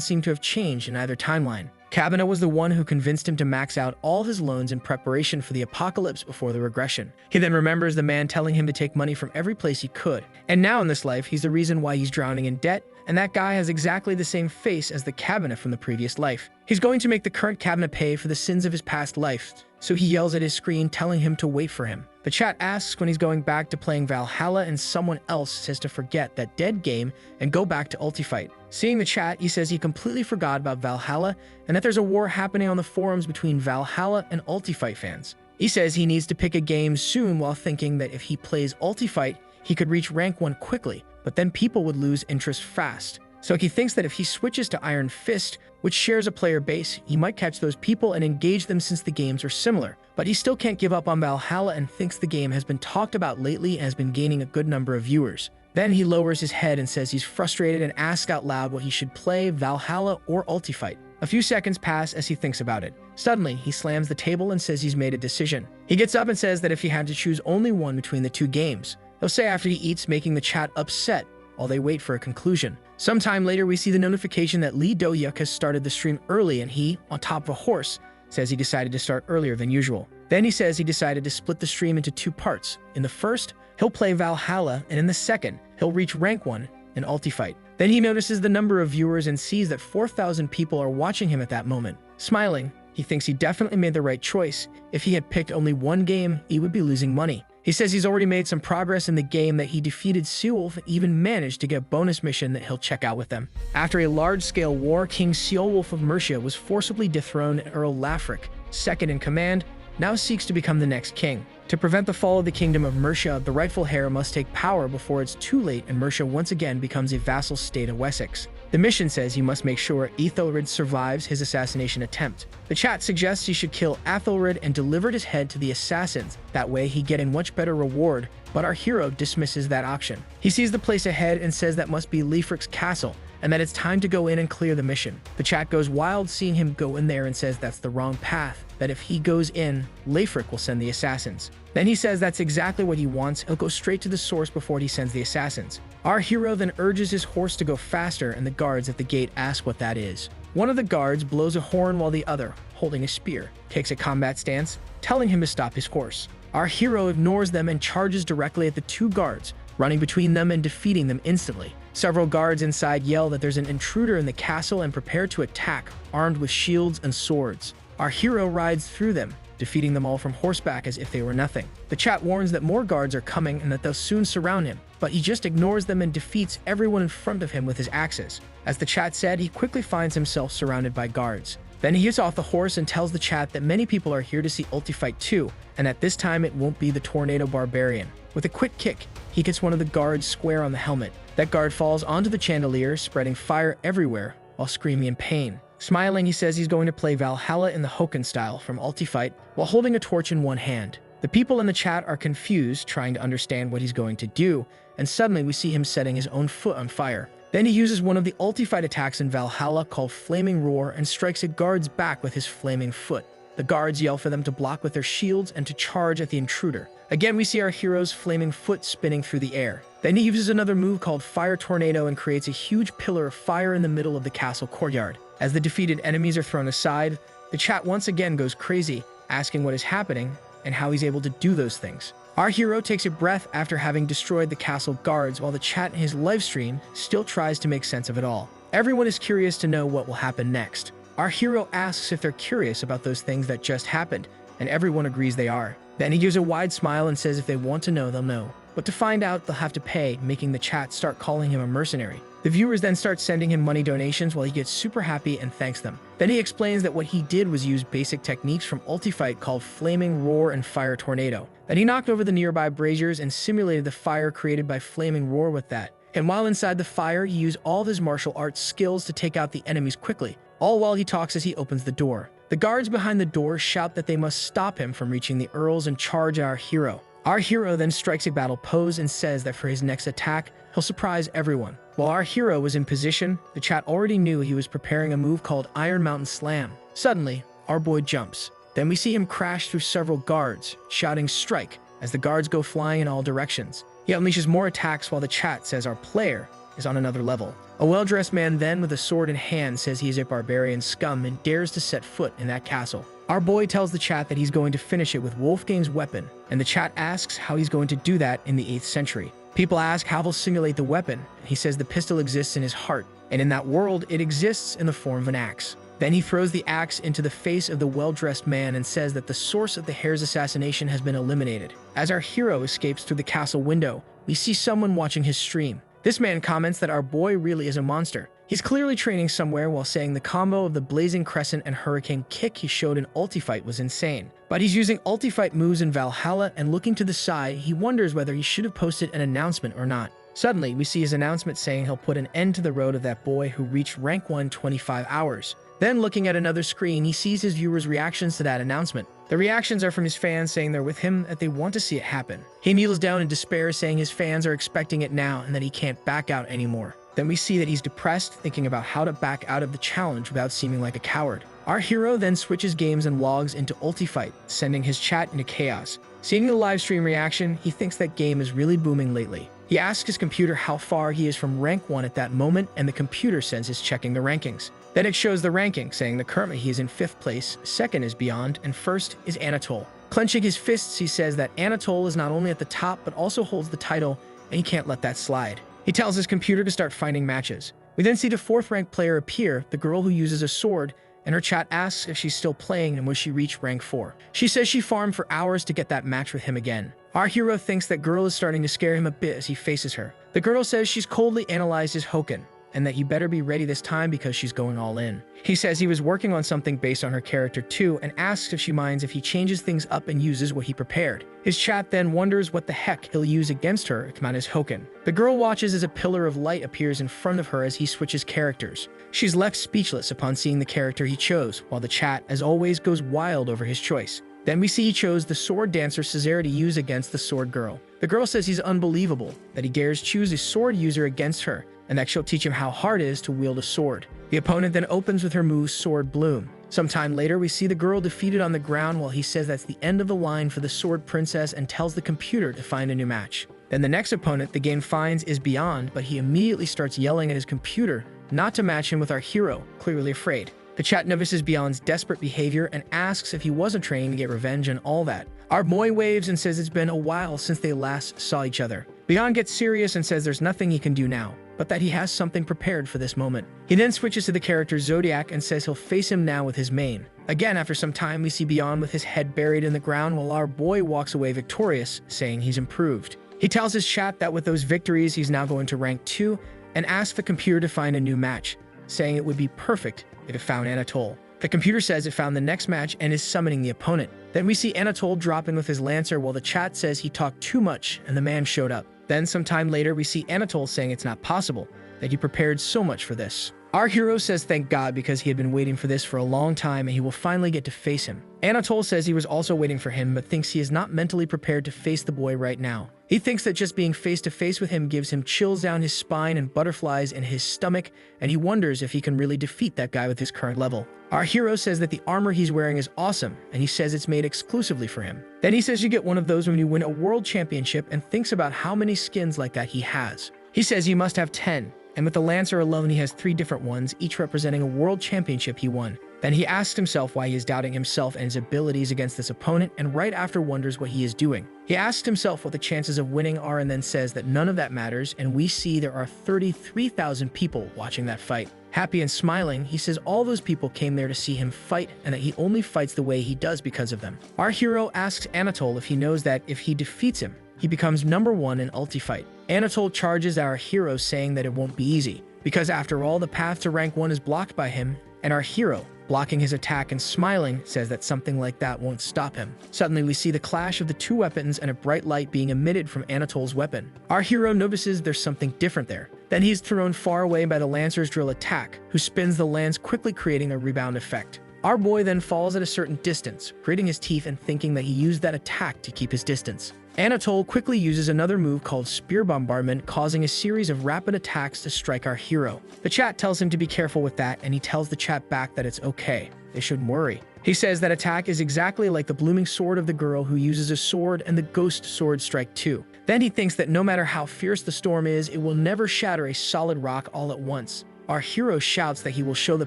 seem to have changed in either timeline. Cabinet was the one who convinced him to max out all his loans in preparation for the apocalypse before the regression. He then remembers the man telling him to take money from every place he could. And now in this life, he's the reason why he's drowning in debt, and that guy has exactly the same face as the cabinet from the previous life. He's going to make the current cabinet pay for the sins of his past life, so he yells at his screen telling him to wait for him. The chat asks when he's going back to playing Valhalla, and someone else says to forget that dead game and go back to Ultifight. Seeing the chat, he says he completely forgot about Valhalla and that there's a war happening on the forums between Valhalla and Ultifight fans. He says he needs to pick a game soon while thinking that if he plays Ultifight, he could reach rank 1 quickly, but then people would lose interest fast. So he thinks that if he switches to Iron Fist, which shares a player base, he might catch those people and engage them since the games are similar. But he still can't give up on Valhalla and thinks the game has been talked about lately and has been gaining a good number of viewers. Then he lowers his head and says he's frustrated and asks out loud what he should play, Valhalla or Ultifight. A few seconds pass as he thinks about it. Suddenly, he slams the table and says he's made a decision. He gets up and says that if he had to choose only one between the two games, he'll say after he eats, making the chat upset while they wait for a conclusion. Sometime later, we see the notification that Lee Do-yuk has started the stream early, and he, on top of a horse, says he decided to start earlier than usual. Then he says he decided to split the stream into 2 parts. In the first, he'll play Valhalla, and in the second, he'll reach rank 1 in Ultifight. Then he notices the number of viewers and sees that 4,000 people are watching him at that moment. Smiling, he thinks he definitely made the right choice. If he had picked only one game, he would be losing money. He says he's already made some progress in the game, that he defeated Seowolf and even managed to get a bonus mission that he'll check out with them. After a large-scale war, King Seowolf of Mercia was forcibly dethroned, and Earl Lafric, second in command, now seeks to become the next king. To prevent the fall of the kingdom of Mercia, the rightful heir must take power before it's too late and Mercia once again becomes a vassal state of Wessex. The mission says he must make sure Ethelred survives his assassination attempt. The chat suggests he should kill Ethelred and deliver his head to the assassins. That way he'd get a much better reward, but our hero dismisses that option. He sees the place ahead and says that must be Leifric's castle, and that it's time to go in and clear the mission. The chat goes wild seeing him go in there and says that's the wrong path, that if he goes in, Leifric will send the assassins. Then he says that's exactly what he wants. He'll go straight to the source before he sends the assassins. Our hero then urges his horse to go faster, and the guards at the gate ask what that is. One of the guards blows a horn while the other, holding a spear, takes a combat stance, telling him to stop his horse. Our hero ignores them and charges directly at the 2 guards, running between them and defeating them instantly. Several guards inside yell that there's an intruder in the castle and prepare to attack, armed with shields and swords. Our hero rides through them, defeating them all from horseback as if they were nothing. The chat warns that more guards are coming and that they'll soon surround him, but he just ignores them and defeats everyone in front of him with his axes. As the chat said, he quickly finds himself surrounded by guards. Then he gets off the horse and tells the chat that many people are here to see Ultifight 2, and at this time it won't be the Tornado Barbarian. With a quick kick, he gets one of the guards square on the helmet. That guard falls onto the chandelier, spreading fire everywhere while screaming in pain. Smiling, he says he's going to play Valhalla in the Hoken style from Ultifight while holding a torch in one hand. The people in the chat are confused, trying to understand what he's going to do, and suddenly we see him setting his own foot on fire. Then he uses one of the ulti-fight attacks in Valhalla called Flaming Roar and strikes a guard's back with his flaming foot. The guards yell for them to block with their shields and to charge at the intruder. Again, we see our hero's flaming foot spinning through the air. Then he uses another move called Fire Tornado and creates a huge pillar of fire in the middle of the castle courtyard. As the defeated enemies are thrown aside, the chat once again goes crazy, asking what is happening and how he's able to do those things. Our hero takes a breath after having destroyed the castle guards, while the chat in his livestream still tries to make sense of it all. Everyone is curious to know what will happen next. Our hero asks if they're curious about those things that just happened, and everyone agrees they are. Then he gives a wide smile and says if they want to know, they'll know. But to find out, they'll have to pay, making the chat start calling him a mercenary. The viewers then start sending him money donations while he gets super happy and thanks them. Then he explains that what he did was use basic techniques from Ultifight called Flaming Roar and Fire Tornado. That he knocked over the nearby braziers and simulated the fire created by Flaming Roar with that. And while inside the fire, he used all of his martial arts skills to take out the enemies quickly, all while he talks as he opens the door. The guards behind the door shout that they must stop him from reaching the earls and charge our hero. Our hero then strikes a battle pose and says that for his next attack, he'll surprise everyone. While our hero was in position, the chat already knew he was preparing a move called Iron Mountain Slam. Suddenly, our boy jumps. Then we see him crash through several guards, shouting strike as the guards go flying in all directions. He unleashes more attacks while the chat says our player is on another level. A well-dressed man then with a sword in hand says he is a barbarian scum and dares to set foot in that castle. Our boy tells the chat that he's going to finish it with Wolfgang's weapon, and the chat asks how he's going to do that in the 8th century. People ask how he'll simulate the weapon, and he says the pistol exists in his heart, and in that world it exists in the form of an axe. Then he throws the axe into the face of the well-dressed man and says that the source of the hare's assassination has been eliminated. As our hero escapes through the castle window, we see someone watching his stream. This man comments that our boy really is a monster. He's clearly training somewhere while saying the combo of the Blazing Crescent and Hurricane Kick he showed in Ultifight was insane. But he's using Ultifight moves in Valhalla, and looking to the side, he wonders whether he should have posted an announcement or not. Suddenly, we see his announcement saying he'll put an end to the road of that boy who reached rank 1 25 hours. Then, looking at another screen, he sees his viewers' reactions to that announcement. The reactions are from his fans saying they're with him, that they want to see it happen. He kneels down in despair, saying his fans are expecting it now and that he can't back out anymore. Then we see that he's depressed, thinking about how to back out of the challenge without seeming like a coward. Our hero then switches games and logs into Ultifight, sending his chat into chaos. Seeing the live stream reaction, he thinks that game is really booming lately. He asks his computer how far he is from rank 1 at that moment, and the computer says he's checking the rankings. Then it shows the ranking, saying that currently he is in 5th place, 2nd is Beyond, and 1st is Anatole. Clenching his fists, he says that Anatole is not only at the top, but also holds the title, and he can't let that slide. He tells his computer to start finding matches. We then see the 4th ranked player appear, the girl who uses a sword, and her chat asks if she's still playing and will she reach rank 4. She says she farmed for hours to get that match with him again. Our hero thinks that girl is starting to scare him a bit as he faces her. The girl says she's coldly analyzed his Hoken, and that he better be ready this time because she's going all in. He says he was working on something based on her character too, and asks if she minds if he changes things up and uses what he prepared. His chat then wonders what the heck he'll use against her if not his Hoken. The girl watches as a pillar of light appears in front of her as he switches characters. She's left speechless upon seeing the character he chose, while the chat, as always, goes wild over his choice. Then we see he chose the sword dancer Cesare to use against the sword girl. The girl says he's unbelievable, that he dares choose a sword user against her, and that she'll teach him how hard it is to wield a sword. The opponent then opens with her move Sword Bloom. Sometime later, we see the girl defeated on the ground while he says that's the end of the line for the Sword Princess and tells the computer to find a new match. Then the next opponent the game finds is Beyond, but he immediately starts yelling at his computer not to match him with our hero, clearly afraid. The chat notices Beyond's desperate behavior and asks if he wasn't training to get revenge and all that. Our boy waves and says it's been a while since they last saw each other. Beyond gets serious and says there's nothing he can do now, but that he has something prepared for this moment. He then switches to the character Zodiac and says he'll face him now with his main. Again, after some time, we see Beyond with his head buried in the ground while our boy walks away victorious, saying he's improved. He tells his chat that with those victories, he's now going to rank 2 and asks the computer to find a new match, saying it would be perfect if it found Anatole. The computer says it found the next match and is summoning the opponent. Then we see Anatole drop in with his lancer while the chat says he talked too much and the man showed up. Then sometime later we see Anatole saying it's not possible, that he prepared so much for this. Our hero says thank God because he had been waiting for this for a long time and he will finally get to face him. Anatole says he was also waiting for him but thinks he is not mentally prepared to face the boy right now. He thinks that just being face to face with him gives him chills down his spine and butterflies in his stomach, and he wonders if he can really defeat that guy with his current level. Our hero says that the armor he's wearing is awesome, and he says it's made exclusively for him. Then he says you get one of those when you win a world championship and thinks about how many skins like that he has. He says you must have 10. And with the Lancer alone, he has 3 different ones, each representing a world championship he won. Then he asks himself why he is doubting himself and his abilities against this opponent, and right after wonders what he is doing. He asks himself what the chances of winning are and then says that none of that matters, and we see there are 33,000 people watching that fight. Happy and smiling, he says all those people came there to see him fight and that he only fights the way he does because of them. Our hero asks Anatole if he knows that if he defeats him, he becomes #1 in ulti fight. Anatole charges our hero saying that it won't be easy, because after all the path to rank 1 is blocked by him, and our hero, blocking his attack and smiling, says that something like that won't stop him. Suddenly we see the clash of the 2 weapons and a bright light being emitted from Anatole's weapon. Our hero notices there's something different there. Then he's thrown far away by the Lancer's drill attack, who spins the lance quickly creating a rebound effect. Our boy then falls at a certain distance, gritting his teeth and thinking that he used that attack to keep his distance. Anatole quickly uses another move called Spear Bombardment, causing a series of rapid attacks to strike our hero. The chat tells him to be careful with that, and he tells the chat back that it's okay. They shouldn't worry. He says that attack is exactly like the blooming sword of the girl who uses a sword and the ghost sword strike too. Then he thinks that no matter how fierce the storm is, it will never shatter a solid rock all at once. Our hero shouts that he will show the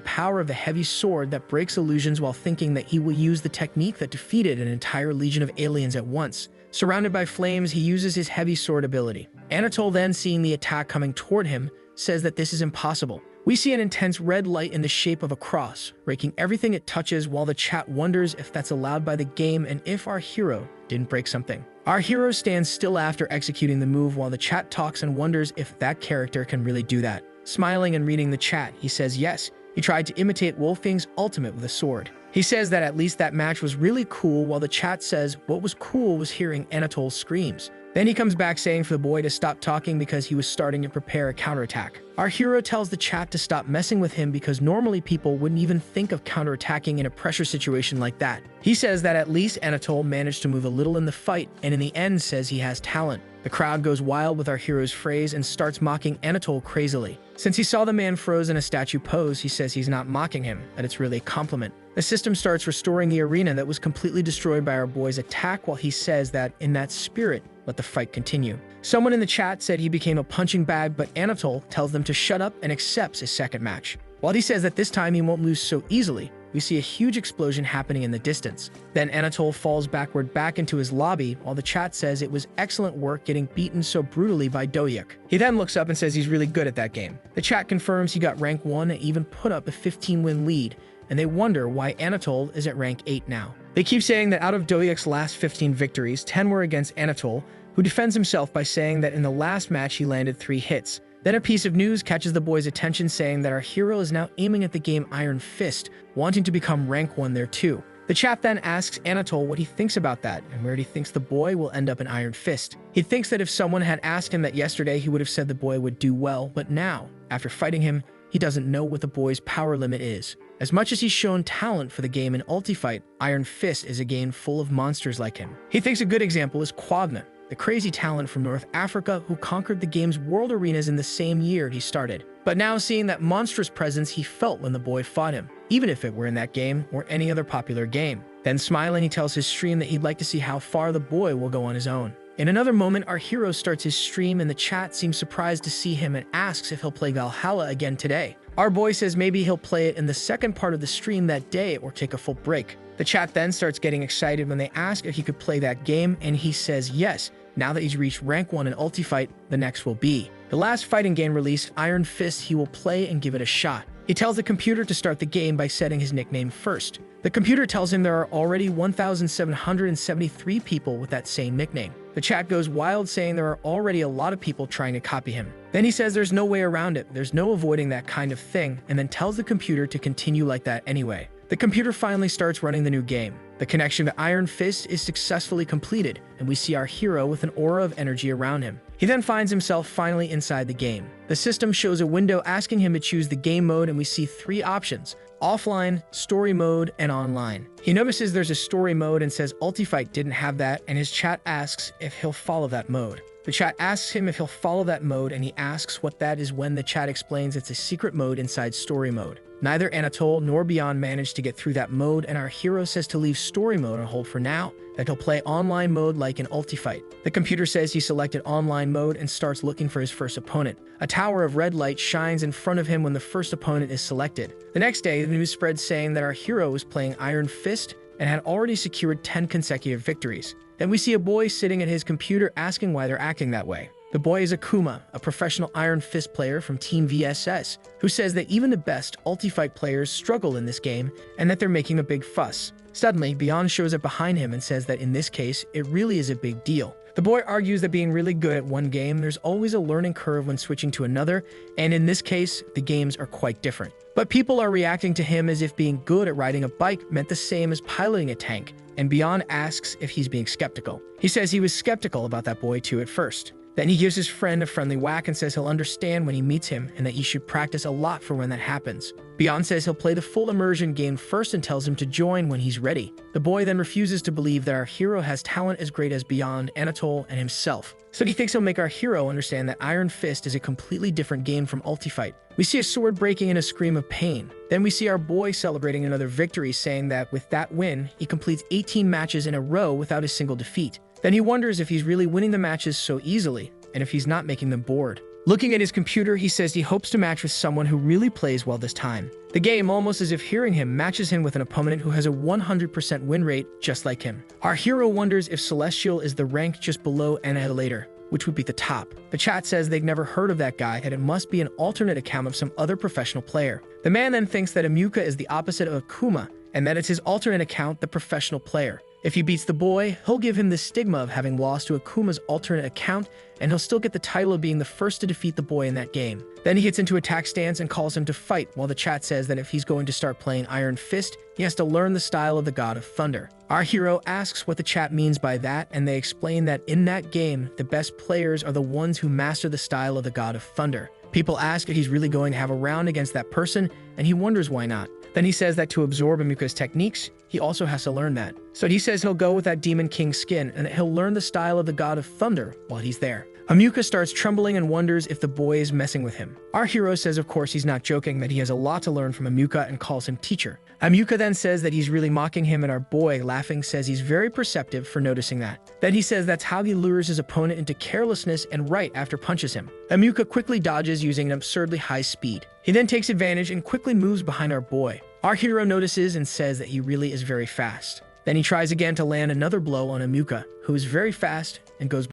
power of the heavy sword that breaks illusions while thinking that he will use the technique that defeated an entire legion of aliens at once. Surrounded by flames, he uses his heavy sword ability. Anatole then, seeing the attack coming toward him, says that this is impossible. We see an intense red light in the shape of a cross, raking everything it touches while the chat wonders if that's allowed by the game and if our hero didn't break something. Our hero stands still after executing the move while the chat talks and wonders if that character can really do that. Smiling and reading the chat, he says yes, he tried to imitate Wolfgang's ultimate with a sword. He says that at least that match was really cool, while the chat says what was cool was hearing Anatole's screams. Then he comes back saying for the boy to stop talking because he was starting to prepare a counterattack. Our hero tells the chat to stop messing with him because normally people wouldn't even think of counterattacking in a pressure situation like that. He says that at least Anatole managed to move a little in the fight and in the end says he has talent. The crowd goes wild with our hero's phrase and starts mocking Anatole crazily. Since he saw the man froze in a statue pose, he says he's not mocking him, that it's really a compliment. The system starts restoring the arena that was completely destroyed by our boy's attack while he says that, in that spirit, let the fight continue. Someone in the chat said he became a punching bag, but Anatole tells them to shut up and accepts his second match. While he says that this time he won't lose so easily, we see a huge explosion happening in the distance. Then Anatole falls backward back into his lobby while the chat says it was excellent work getting beaten so brutally by Doyuk. He then looks up and says he's really good at that game. The chat confirms he got rank 1 and even put up a 15-win lead, and they wonder why Anatole is at rank 8 now. They keep saying that out of Doyuk's last 15 victories, 10 were against Anatole, who defends himself by saying that in the last match he landed 3 hits. Then a piece of news catches the boy's attention saying that our hero is now aiming at the game Iron Fist, wanting to become rank 1 there too. The chat then asks Anatole what he thinks about that and where he thinks the boy will end up in Iron Fist. He thinks that if someone had asked him that yesterday, he would have said the boy would do well, but now, after fighting him, he doesn't know what the boy's power limit is. As much as he's shown talent for the game in Ultifight, Iron Fist is a game full of monsters like him. He thinks a good example is Quagna, the crazy talent from North Africa who conquered the game's world arenas in the same year he started. But now seeing that monstrous presence he felt when the boy fought him, even if it were in that game or any other popular game. Then smiling, he tells his stream that he'd like to see how far the boy will go on his own. In another moment, our hero starts his stream and the chat seems surprised to see him and asks if he'll play Valhalla again today. Our boy says maybe he'll play it in the second part of the stream that day or take a full break. The chat then starts getting excited when they ask if he could play that game, and he says yes. Now that he's reached rank 1 in Ultifight, the next will be the last fighting game released, Iron Fist. He will play and give it a shot. He tells the computer to start the game by setting his nickname first. The computer tells him there are already 1,773 people with that same nickname. The chat goes wild saying there are already a lot of people trying to copy him. Then he says there's no way around it, there's no avoiding that kind of thing, and then tells the computer to continue like that anyway. The computer finally starts running the new game. The connection to Iron Fist is successfully completed, and we see our hero with an aura of energy around him. He then finds himself finally inside the game. The system shows a window asking him to choose the game mode, and we see 3 options: offline, story mode, and online. He notices there's a story mode and says Ultifight didn't have that, and his chat asks if he'll follow that mode. The chat asks him if he'll follow that mode, and he asks what that is when the chat explains it's a secret mode inside story mode. Neither Anatole nor Beyond managed to get through that mode, and our hero says to leave story mode on hold for now, that he'll play online mode like in Ultifight. The computer says he selected online mode and starts looking for his first opponent. A tower of red light shines in front of him when the first opponent is selected. The next day, the news spreads saying that our hero was playing Iron Fist and had already secured 10 consecutive victories. Then we see a boy sitting at his computer asking why they're acting that way. The boy is Akuma, a professional Iron Fist player from Team VSS, who says that even the best Ultifight players struggle in this game and that they're making a big fuss. Suddenly, Beyond shows up behind him and says that in this case, it really is a big deal. The boy argues that being really good at one game, there's always a learning curve when switching to another, and in this case, the games are quite different. But people are reacting to him as if being good at riding a bike meant the same as piloting a tank, and Beyond asks if he's being skeptical. He says he was skeptical about that boy too at first. Then he gives his friend a friendly whack and says he'll understand when he meets him and that he should practice a lot for when that happens. Beyond says he'll play the full immersion game first and tells him to join when he's ready. The boy then refuses to believe that our hero has talent as great as Beyond, Anatole, and himself. So he thinks he'll make our hero understand that Iron Fist is a completely different game from Ultifight. We see a sword breaking and a scream of pain. Then we see our boy celebrating another victory, saying that with that win, he completes 18 matches in a row without a single defeat. Then he wonders if he's really winning the matches so easily, and if he's not making them bored. Looking at his computer, he says he hopes to match with someone who really plays well this time. The game, almost as if hearing him, matches him with an opponent who has a 100% win rate just like him. Our hero wonders if Celestial is the rank just below Annihilator, which would be the top. The chat says they've never heard of that guy and it must be an alternate account of some other professional player. The man then thinks that Amuka is the opposite of Akuma, and that it's his alternate account, the professional player. If he beats the boy, he'll give him the stigma of having lost to Akuma's alternate account, and he'll still get the title of being the first to defeat the boy in that game. Then he gets into attack stance and calls him to fight, while the chat says that if he's going to start playing Iron Fist, he has to learn the style of the God of Thunder. Our hero asks what the chat means by that, and they explain that in that game, the best players are the ones who master the style of the God of Thunder. People ask if he's really going to have a round against that person, and he wonders why not. Then he says that to absorb Amuka's techniques, he also has to learn that. So he says he'll go with that Demon King skin and that he'll learn the style of the God of Thunder while he's there. Amuka starts trembling and wonders if the boy is messing with him. Our hero says of course he's not joking, that he has a lot to learn from Amuka and calls him teacher. Amuka then says that he's really mocking him, and our boy, laughing, says he's very perceptive for noticing that. Then he says that's how he lures his opponent into carelessness and right after punches him. Amuka quickly dodges using an absurdly high speed. He then takes advantage and quickly moves behind our boy. Our hero notices and says that he really is very fast. Then he tries again to land another blow on Amuka, who is very fast and goes